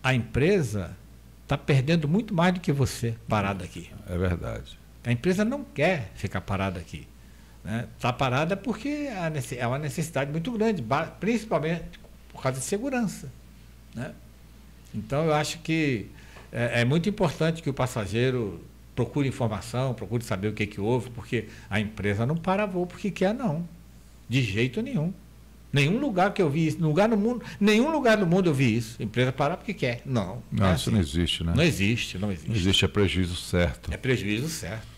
a empresa está perdendo muito mais do que você parado aqui. É verdade. A empresa não quer ficar parada aqui. Está parada porque é uma necessidade muito grande, principalmente por causa de segurança. Né? Então, eu acho que é muito importante que o passageiro procure informação, procure saber o que houve, porque a empresa não para voo porque quer, não. De jeito nenhum. Nenhum lugar que eu vi isso, nenhum lugar do mundo eu vi isso. A empresa parar porque quer. Não. Não, isso assim. Não existe, né? Não existe. Não existe, é prejuízo certo. É prejuízo certo.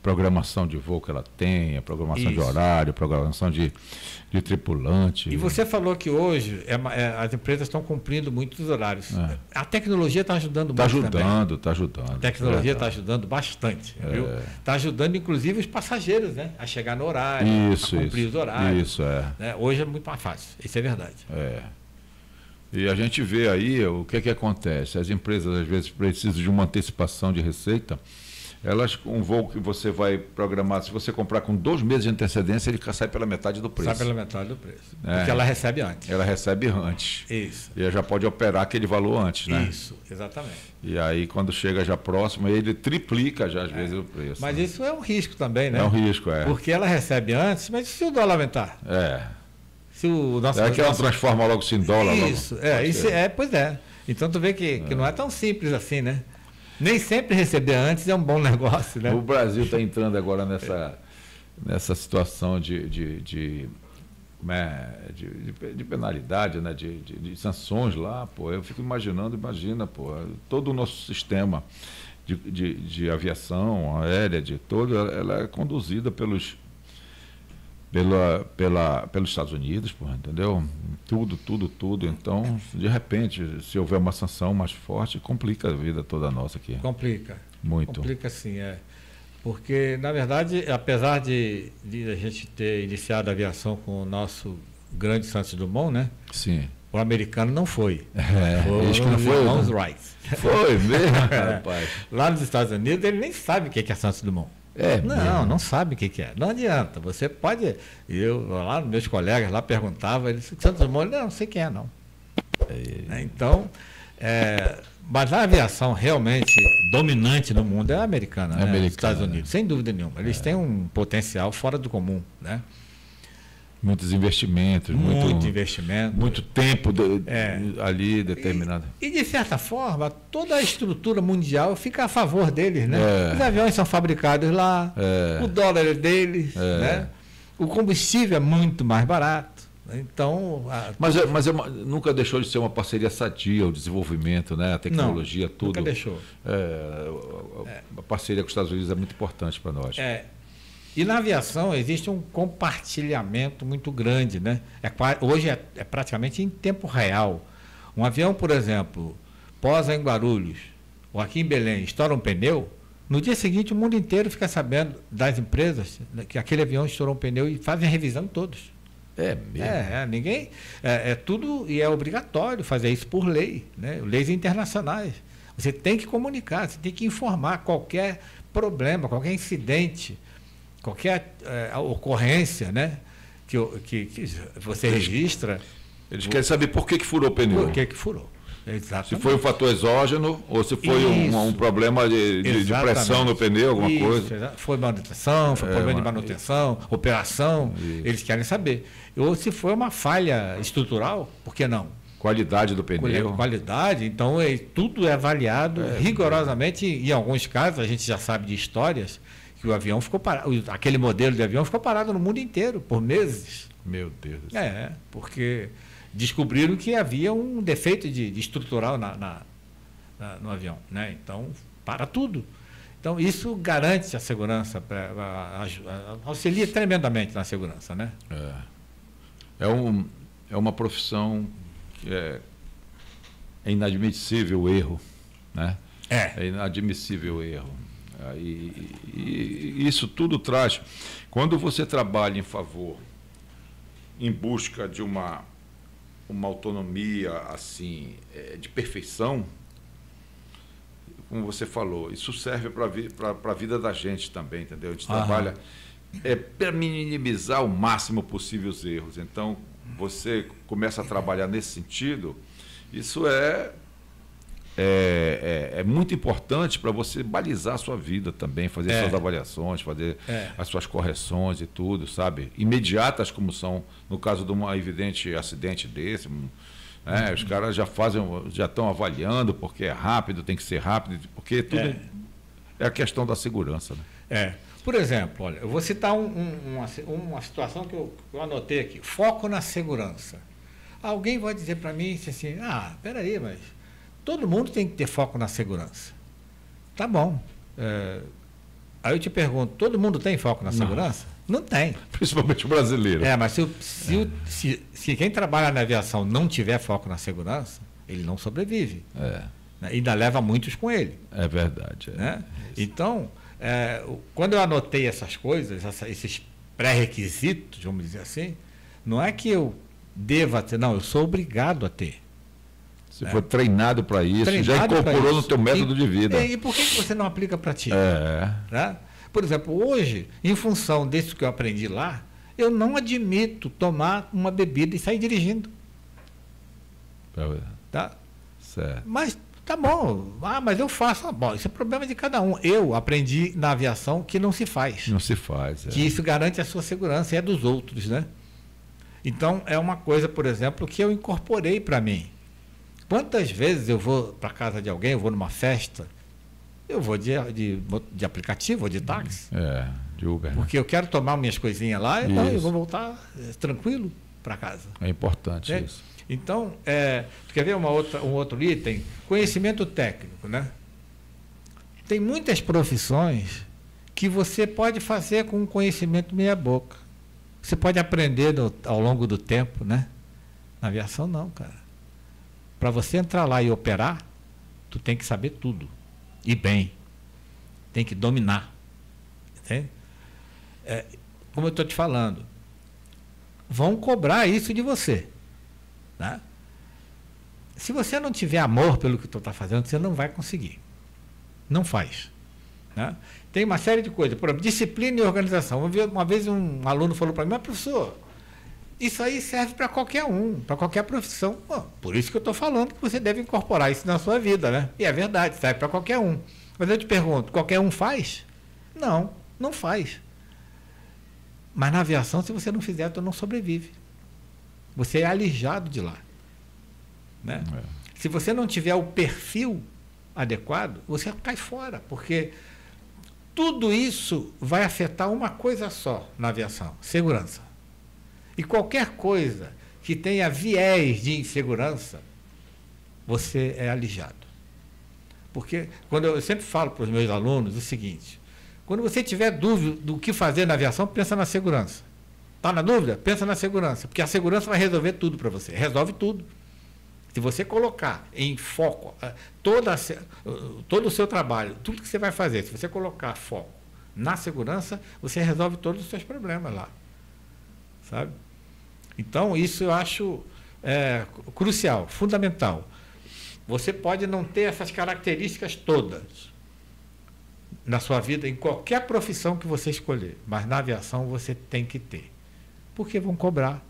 Programação de voo que ela tem, a programação de horário, programação de tripulante. E você falou que hoje as empresas estão cumprindo muitos horários. A tecnologia está ajudando muito também. Está ajudando. A tecnologia está ajudando bastante. Está ajudando, inclusive, os passageiros, né, a chegar no horário, a cumprir os horários. Né? Hoje é muito mais fácil. Isso é verdade. E a gente vê aí o que acontece. As empresas, às vezes, precisam de uma antecipação de receita. Um voo que você vai programar, se você comprar com 2 meses de antecedência, ele sai pela metade do preço. Sai pela metade do preço. Porque ela recebe antes. Ela recebe antes. Isso. E ela já pode operar aquele valor antes, né? Isso, exatamente. E aí, quando chega já próximo, ele triplica já, às vezes, o preço. Mas isso é um risco também, né? É um risco, Porque ela recebe antes, mas se o dólar aumentar? Se o nosso, que ela transforma logo em dólar. Isso, pois é. Então, tu vê que não é tão simples assim, né? Nem sempre receber antes é um bom negócio, né? O Brasil está entrando agora nessa situação de penalidade, né? de sanções lá, pô. Eu fico imagina, pô, todo o nosso sistema de aviação aérea, ela é conduzida pelos Estados Unidos, pô, entendeu? Tudo. Então, de repente, se houver uma sanção mais forte, complica a vida toda nossa aqui. Complica. Muito. Complica, sim, Porque, na verdade, apesar de a gente ter iniciado a aviação com o nosso grande Santos Dumont, né? Sim. O americano não foi. Acho que não foi. Irmãos Wright. Foi mesmo, rapaz. Lá nos Estados Unidos, ele nem sabe o que é Santos Dumont. Não sabe o que é. Não adianta. Você pode. Lá, meus colegas lá perguntavam, eles Santos Dumont, não sei quem é, não. Então, mas a aviação realmente dominante no mundo é a americana, né? Os Estados Unidos, sem dúvida nenhuma. Eles têm um potencial fora do comum, né? Muitos investimentos, muito investimento. muito tempo ali determinado. E, de certa forma, toda a estrutura mundial fica a favor deles, né? Os aviões são fabricados lá, o dólar é deles, né? O combustível é muito mais barato. Então, mas nunca deixou de ser uma parceria sadia, o desenvolvimento, né? A tecnologia, não, tudo. Nunca deixou. A parceria com os Estados Unidos é muito importante para nós. E na aviação existe um compartilhamento muito grande, né? Hoje é praticamente em tempo real. Um avião, por exemplo, posa em Guarulhos ou aqui em Belém, estoura um pneu, no dia seguinte o mundo inteiro fica sabendo das empresas que aquele avião estourou um pneu e fazem a revisão em todos. É mesmo? Ninguém. Tudo, e é obrigatório fazer isso por lei, né? Leis internacionais. Você tem que comunicar, você tem que informar qualquer problema, qualquer incidente, qualquer ocorrência, né? Que você registra. Eles querem saber por que furou o pneu. Por que furou. Exatamente. Se foi um fator exógeno ou se foi um problema de pressão no pneu, alguma coisa. Foi manutenção, foi problema de manutenção, operação, eles querem saber. Ou se foi uma falha estrutural, por que não? Qualidade do pneu. Qualidade, então tudo é avaliado rigorosamente. Em alguns casos, a gente já sabe de histórias que o avião ficou parado, aquele modelo de avião ficou parado no mundo inteiro por meses. Meu Deus do céu. Porque descobriram que havia um defeito de estrutural no avião, né? Então, para tudo. Então, isso garante a segurança, auxilia tremendamente na segurança, né? É uma profissão que é inadmissível o erro, né? É inadmissível o erro. E isso tudo traz. Quando você trabalha em busca de uma autonomia assim de perfeição, como você falou, isso serve para a vida da gente também, entendeu? A gente trabalha para minimizar o máximo possível os erros. Então, você começa a trabalhar nesse sentido, isso é muito importante para você balizar a sua vida também, fazer suas avaliações, fazer as suas correções e tudo, sabe? Imediatas, como são no caso de um evidente acidente desse. Os caras já estão avaliando porque é rápido, tem que ser rápido, porque tudo é a questão da segurança, né? Por exemplo, olha, eu vou citar uma situação que eu anotei aqui, foco na segurança. Alguém vai dizer para mim assim, peraí, mas todo mundo tem que ter foco na segurança. Tá bom. Aí eu te pergunto, todo mundo tem foco na segurança? Não tem. Principalmente o brasileiro. Mas se quem trabalha na aviação não tiver foco na segurança, ele não sobrevive. Né? Ainda leva muitos com ele. É verdade. Né? Então, quando eu anotei essas coisas, esses pré-requisitos, vamos dizer assim, não é que eu deva ter, não, eu sou obrigado a ter. Você foi treinado para isso, já incorporou no teu método de vida. E por que você não aplica para ti? Né? Por exemplo, hoje, em função disso que eu aprendi lá, eu não admito tomar uma bebida e sair dirigindo. Tá? Certo. Mas tá bom, mas eu faço. Bom, isso é problema de cada um. Eu aprendi na aviação que não se faz. Não se faz. Que isso garante a sua segurança e a dos outros, né? Então, é uma coisa, por exemplo, que eu incorporei para mim. Quantas vezes eu vou para casa de alguém, eu vou numa festa, eu vou de aplicativo ou de táxi. De Uber. Porque eu quero tomar minhas coisinhas lá e eu vou voltar tranquilo para casa. É importante isso. Então, tu quer ver um outro item? Conhecimento técnico, né? Tem muitas profissões que você pode fazer com conhecimento meia boca. Você pode aprender ao longo do tempo, né? Na aviação não, cara. Para você entrar lá e operar, tu tem que saber tudo. E bem. Tem que dominar. Entende? Como eu estou te falando, vão cobrar isso de você. Né? Se você não tiver amor pelo que tu está fazendo, você não vai conseguir. Não faz. Né? Tem uma série de coisas. Por exemplo, disciplina e organização. Uma vez um aluno falou para mim, mas professor, isso aí serve para qualquer um, para qualquer profissão. Por isso que eu estou falando que você deve incorporar isso na sua vida, né? E é verdade, serve para qualquer um. Mas eu te pergunto, qualquer um faz? Não, não faz. Mas na aviação, se você não fizer, tu não sobrevive. Você é alijado de lá. Né? Se você não tiver o perfil adequado, você cai fora, porque tudo isso vai afetar uma coisa só na aviação: segurança. E qualquer coisa que tenha viés de insegurança, você é alijado. Porque quando eu sempre falo para os meus alunos o seguinte: quando você tiver dúvida do que fazer na aviação, pensa na segurança. Está na dúvida? Pensa na segurança, porque a segurança vai resolver tudo para você. Resolve tudo. Se você colocar em foco todo o seu trabalho, tudo que você vai fazer, se você colocar foco na segurança, você resolve todos os seus problemas lá. Sabe? Então, isso eu acho crucial, fundamental. Você pode não ter essas características todas na sua vida, em qualquer profissão que você escolher, mas na aviação você tem que ter. Porque vão cobrar.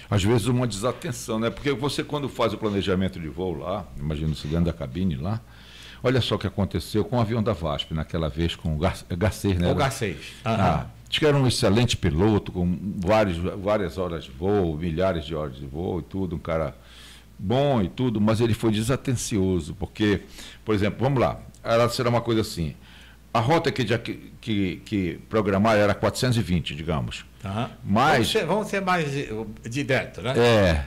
Às vezes uma desatenção, né? Porque você, quando faz o planejamento de voo lá, imagina você dentro da cabine lá, olha só o que aconteceu com o avião da VASP, naquela vez com o Garcês, né? O Garcês. Diz que era um excelente piloto, com várias horas de voo, milhares de horas de voo e tudo, um cara bom e tudo, mas ele foi desatencioso, porque, por exemplo, vamos lá, será uma coisa assim, a rota que programar era 420, digamos. Mas vamos ser mais direto, né?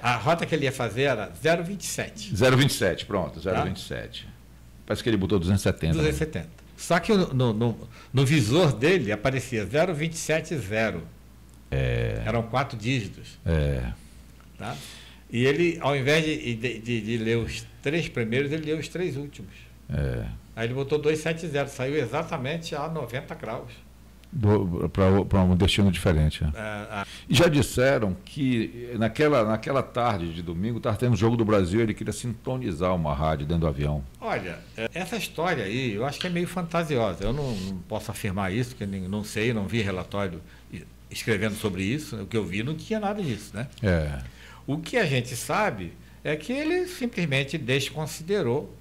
A rota que ele ia fazer era 027. 027, pronto, 027. Parece que ele botou 270. 270. Né? Só que no visor dele aparecia 0270. Eram 4 dígitos. Tá? E ele, ao invés de ler os 3 primeiros, ele leu os 3 últimos. Aí ele botou 270, saiu exatamente a 90 graus. Para um destino diferente. E já disseram que naquela tarde de domingo estava tendo o Jogo do Brasil, ele queria sintonizar uma rádio dentro do avião. Olha, essa história aí, eu acho que é meio fantasiosa. Eu não posso afirmar isso, porque não sei, não vi relatório escrevendo sobre isso. O que eu vi não tinha nada disso, né? O que a gente sabe é que ele simplesmente desconsiderou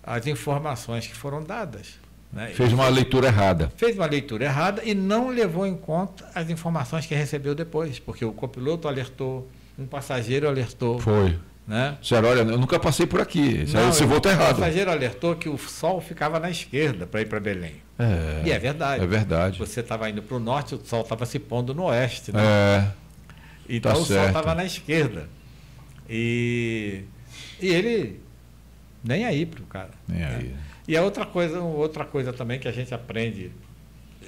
as informações que foram dadas. Né? Fez uma leitura errada. Fez uma leitura errada e não levou em conta as informações que recebeu depois, porque o copiloto alertou, um passageiro alertou. Foi. Né? Senhora, olha, eu nunca passei por aqui. Esse voo está errado. O passageiro alertou que o sol ficava na esquerda para ir para Belém. E é verdade. É verdade. Você estava indo para o norte, o sol estava se pondo no oeste. Né? Então o sol estava na esquerda. E ele nem aí para o cara. Nem aí. E a outra coisa também que a gente aprende,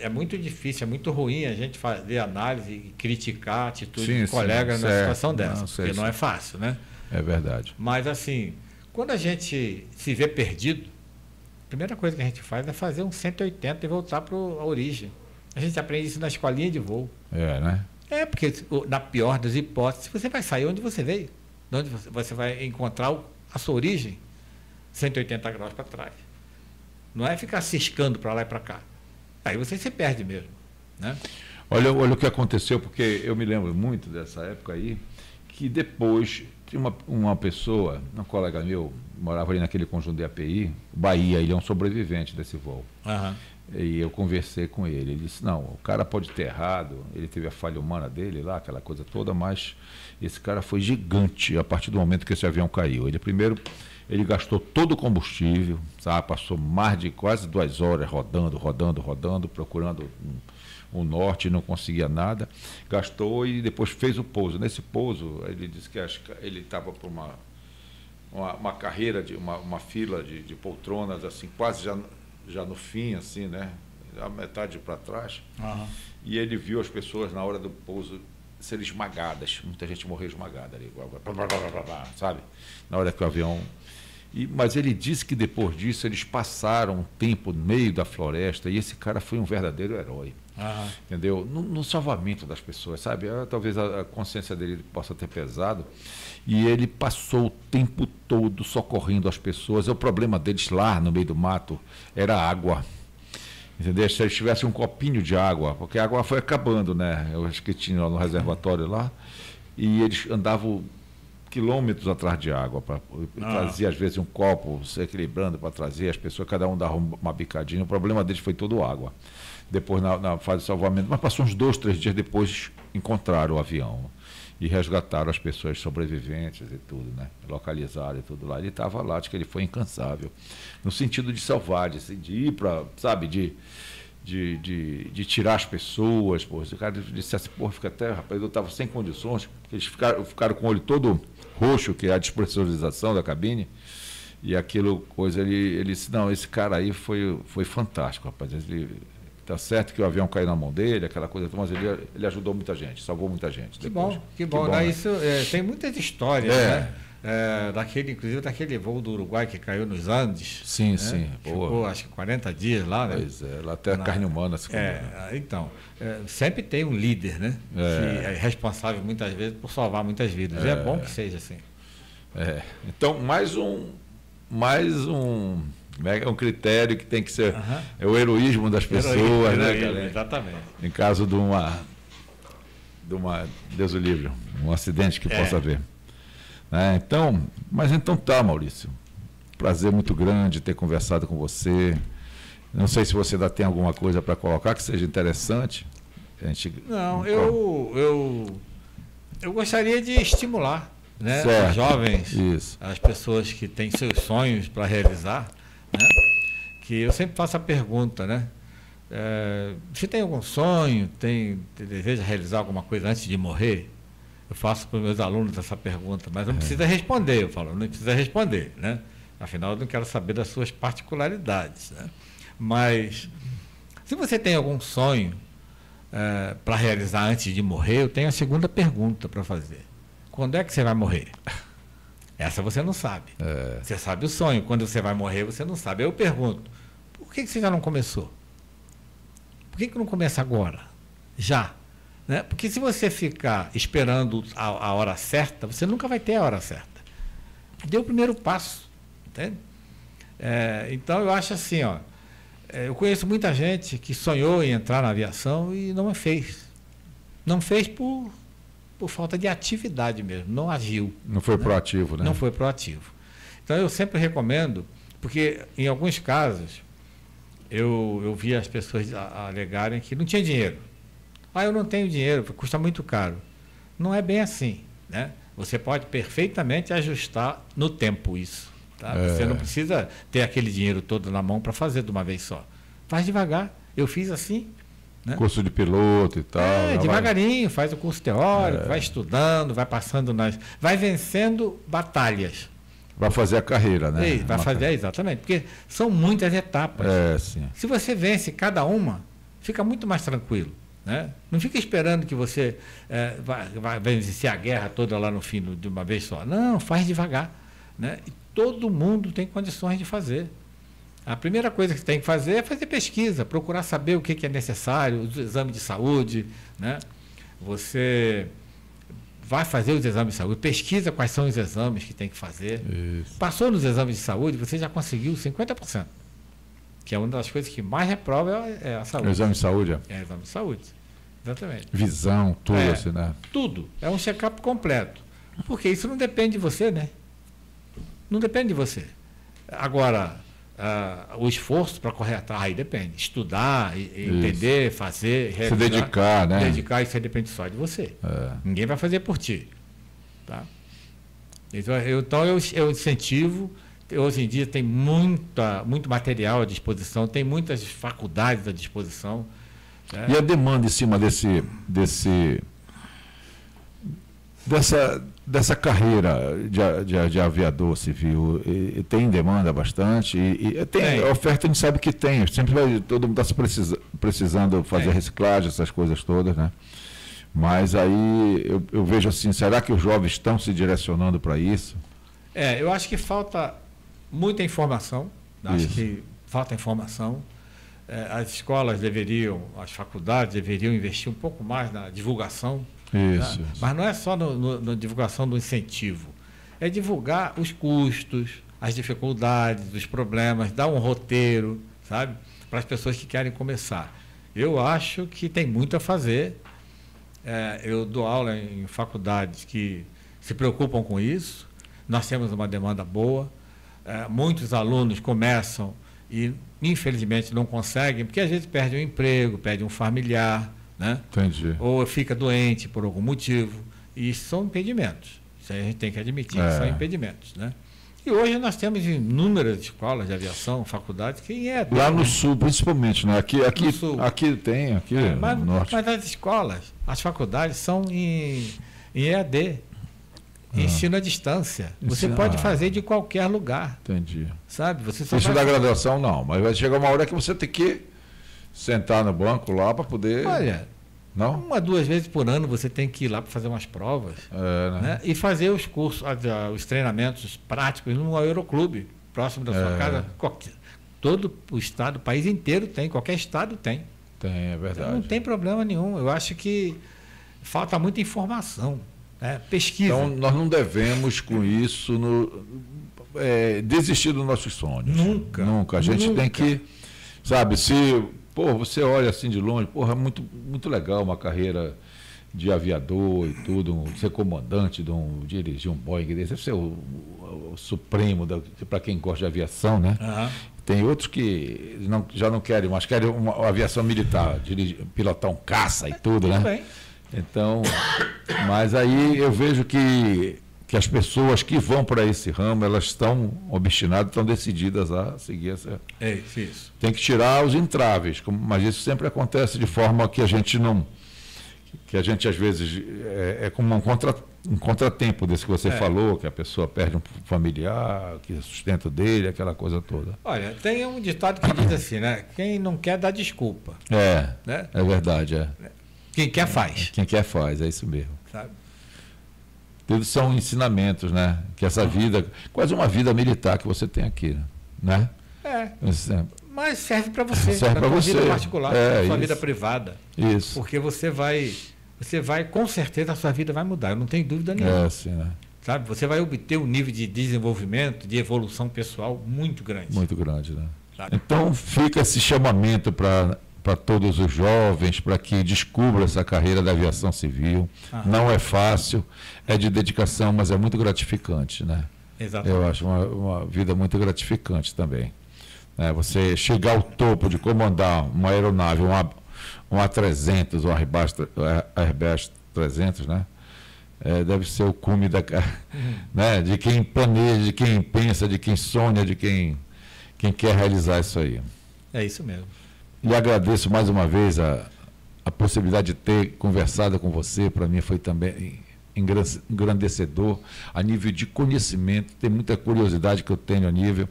é muito difícil, é muito ruim a gente fazer análise e criticar a atitude do colega numa situação dessa, porque não é fácil, né? É verdade. Mas assim, quando a gente se vê perdido, a primeira coisa que a gente faz é fazer um 180 e voltar para a origem. A gente aprende isso na escolinha de voo. Né? Porque na pior das hipóteses, você vai sair onde você veio, onde você vai encontrar a sua origem, 180 graus para trás. Não é ficar ciscando para lá e para cá. Aí você se perde mesmo. Né? Olha o que aconteceu, porque eu me lembro muito dessa época aí, que depois tinha uma pessoa, um colega meu, morava ali naquele conjunto de API, Bahia, ele é um sobrevivente desse voo. E eu conversei com ele. Ele disse, não, o cara pode ter errado, ele teve a falha humana dele lá, aquela coisa toda, mas esse cara foi gigante a partir do momento que esse avião caiu. Ele gastou todo o combustível, sabe? Passou mais de quase 2 horas rodando, procurando o norte, não conseguia nada. Gastou e depois fez o pouso. Nesse pouso, ele disse que ele estava por uma carreira, uma fila de poltronas, assim, quase já no fim, assim, né? A metade para trás. E ele viu as pessoas na hora do pouso serem esmagadas. Muita gente morreu esmagada ali, sabe? Na hora que o avião... Mas ele disse que depois disso eles passaram um tempo no meio da floresta e esse cara foi um verdadeiro herói. Entendeu? No salvamento das pessoas, sabe? Talvez a consciência dele possa ter pesado. E ele passou o tempo todo socorrendo as pessoas. O problema deles lá no meio do mato era água. Entendeu? Se eles tivessem um copinho de água, porque a água foi acabando, né? Eu acho que tinha lá no reservatório lá. E eles andavam quilômetros atrás de água, trazia às vezes um copo, se equilibrando para trazer, as pessoas, cada um dava uma bicadinha, o problema deles foi todo água. depois na fase de salvamento, mas passou uns 2, 3 dias depois, encontraram o avião e resgataram as pessoas sobreviventes e tudo, né? Localizaram e tudo lá. Ele estava lá, acho que ele foi incansável, no sentido de salvar, de ir para, sabe, de tirar as pessoas. Pô. O cara disse assim, pô, fica até, rapaz, eu estava sem condições, eles ficaram com o olho todo roxo, que é a despressurização da cabine, e aquilo, coisa, ele disse, não, esse cara aí foi fantástico, rapaz, ele... Tá certo que o avião caiu na mão dele, aquela coisa, mas ele ajudou muita gente, salvou muita gente. Que bom, que bom. Né? Isso, tem muitas histórias, né? Inclusive daquele voo do Uruguai que caiu nos Andes. Sim, né? sim. Ficou, acho que 40 dias lá, né? Pois é, lá até a carne humana se comeu. Então, sempre tem um líder, né? Que é responsável muitas vezes por salvar muitas vidas. É bom que seja assim. Então, mais um critério que tem que ser é o heroísmo das pessoas, né, galera? Exatamente. Em caso de uma Deus o livre, um acidente que possa haver. Então tá, Maurício. Prazer muito grande ter conversado com você. Não sei se você ainda tem alguma coisa para colocar que seja interessante. Não, eu gostaria de estimular, né, os jovens, as pessoas que têm seus sonhos para realizar, né, que eu sempre faço a pergunta, né? Se tem algum sonho, deseja realizar alguma coisa antes de morrer? Eu faço para os meus alunos essa pergunta, mas não precisa responder, eu falo, não precisa responder, né? Afinal, eu não quero saber das suas particularidades, né? Mas, se você tem algum sonho para realizar antes de morrer, eu tenho a segunda pergunta para fazer. Quando é que você vai morrer? Essa você não sabe. Você sabe o sonho, quando você vai morrer, você não sabe. Eu pergunto, por que você já não começou? Por que não começa agora? Já. Né? Porque se você ficar esperando a hora certa, você nunca vai ter a hora certa. Dê o primeiro passo. Entende? Então, eu acho assim, eu conheço muita gente que sonhou em entrar na aviação e não fez. Não fez por falta de atividade mesmo, não agiu. Não foi proativo, né? Não foi proativo. Então, eu sempre recomendo, porque em alguns casos, eu vi as pessoas alegarem que não tinha dinheiro. Eu não tenho dinheiro, custa muito caro. Não é bem assim, né? Você pode perfeitamente ajustar no tempo isso. Tá? Você não precisa ter aquele dinheiro todo na mão para fazer de uma vez só. Faz devagar. Eu fiz assim. Né? Curso de piloto e tal. Devagarinho, faz o curso teórico, vai estudando, vai passando vai vencendo batalhas. Vai fazer a carreira, né? Vai fazer, exatamente, porque são muitas etapas. Sim. Se você vence cada uma, fica muito mais tranquilo. Né? Não fica esperando que você vai vencer a guerra toda lá no fim de uma vez só. Não, faz devagar. Né? E todo mundo tem condições de fazer. A primeira coisa que você tem que fazer é fazer pesquisa, procurar saber o que é necessário, os exames de saúde. Né? Você vai fazer os exames de saúde, pesquisa quais são os exames que tem que fazer. Isso. Passou nos exames de saúde, você já conseguiu 50%. Que é uma das coisas que mais reprova é a saúde. O exame de saúde? É o exame de saúde. Exatamente. Visão, tudo assim, né? Tudo. É um check-up completo. Porque isso não depende de você, né? Não depende de você. Agora, o esforço para correr atrás, aí depende. Estudar, entender, fazer, realizar. Se dedicar, né? Dedicar, isso aí depende só de você. Ninguém vai fazer por ti. Tá? Então, eu incentivo. Hoje em dia tem muito material à disposição, tem muitas faculdades à disposição. Né? E a demanda em cima dessa carreira de aviador civil, tem demanda bastante? Tem. A oferta a gente sabe que tem, todo mundo está precisando fazer reciclagem, essas coisas todas, né? Mas aí eu vejo assim, será que os jovens estão se direcionando para isso? Eu acho que falta muita informação, acho que falta informação. As escolas as faculdades deveriam investir um pouco mais na divulgação. Isso. Mas não é só na divulgação do incentivo, é divulgar os custos, as dificuldades, os problemas, dar um roteiro, sabe, para as pessoas que querem começar. Eu acho que tem muito a fazer. Eu dou aula em faculdades que se preocupam com isso. Nós temos uma demanda boa. Muitos alunos começam e infelizmente não conseguem, porque às vezes perde um emprego, perde um familiar, né? Entendi. Ou fica doente por algum motivo. E isso são impedimentos. Isso aí a gente tem que admitir que são impedimentos, né? E hoje nós temos inúmeras escolas de aviação, faculdades, que é lá no sul, principalmente, né? Aqui tem, no norte. Mas as escolas, as faculdades são em EAD, ensino à distância. Você pode fazer de qualquer lugar. Entendi. Sabe? Você só isso da graduação, não. Mas vai chegar uma hora que você tem que sentar no banco lá para poder... Olha, não? 1 a 2 vezes por ano você tem que ir lá para fazer umas provas, né? E fazer os cursos, os treinamentos práticos no aeroclube, próximo da sua casa. Todo o estado, o país inteiro tem, qualquer estado tem. Tem, é verdade. Então, não tem problema nenhum. Eu acho que falta muita informação, né? Pesquisa. Então, nós não devemos, com isso, desistir dos nossos sonhos. Nunca. A gente tem que, sabe, você olha assim de longe, é muito, muito legal uma carreira de aviador e tudo, ser comandante, dirigir um Boeing, deve ser o supremo para quem gosta de aviação, né? Uhum. Tem outros que já não querem, mas querem uma aviação militar, pilotar um caça e tudo, né? Bem. Então, mas aí eu vejo que as pessoas que vão para esse ramo, elas estão obstinadas, estão decididas a seguir essa... Isso. Tem que tirar os entraves, mas isso sempre acontece de forma que a gente não... Que a gente, às vezes, é como um contratempo desse que você falou, que a pessoa perde um familiar, que é sustento dele, aquela coisa toda. Olha, tem um ditado que diz assim, né? Quem não quer dá desculpa. Né? É verdade, Quem quer faz. Quem quer faz, é isso mesmo. Sabe? Tudo são ensinamentos, né? Que essa vida, quase uma vida militar que você tem aqui, né? Mas serve para você, serve para você, vida particular, sua vida privada. Isso. Porque você vai, com certeza, a sua vida vai mudar, eu não tenho dúvida nenhuma. Sim, né? Sabe? Você vai obter um nível de desenvolvimento, de evolução pessoal muito grande. Muito grande, né? Sabe? Então fica esse chamamento para todos os jovens, para que descubram essa carreira da aviação civil. Não é fácil, é de dedicação, mas é muito gratificante, né? Exatamente. Eu acho uma vida muito gratificante também. Você chegar ao topo de comandar uma aeronave, um A300, um Airbus 300, né? Deve ser o cume né? De quem planeja, de quem pensa, de quem sonha, de quem quer realizar isso aí. É isso mesmo. E agradeço mais uma vez a possibilidade de ter conversado com você. Para mim foi também engrandecedor a nível de conhecimento. Tem muita curiosidade que eu tenho a nível.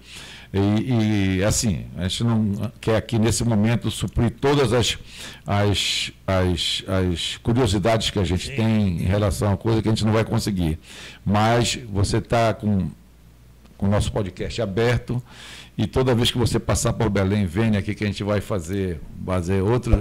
E assim, a gente não quer aqui nesse momento suprir todas as curiosidades que a gente tem em relação a coisa que a gente não vai conseguir. Mas você está com o nosso podcast aberto. E toda vez que você passar por Belém, venha aqui que a gente vai fazer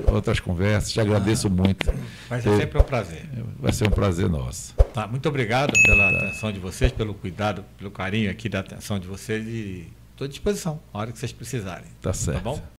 outras conversas. Te agradeço muito. Vai ser sempre um prazer. Vai ser um prazer nosso. Tá, muito obrigado pela atenção de vocês, pelo cuidado, pelo carinho aqui da atenção de vocês e estou à disposição, na hora que vocês precisarem. Tá certo. Tá bom?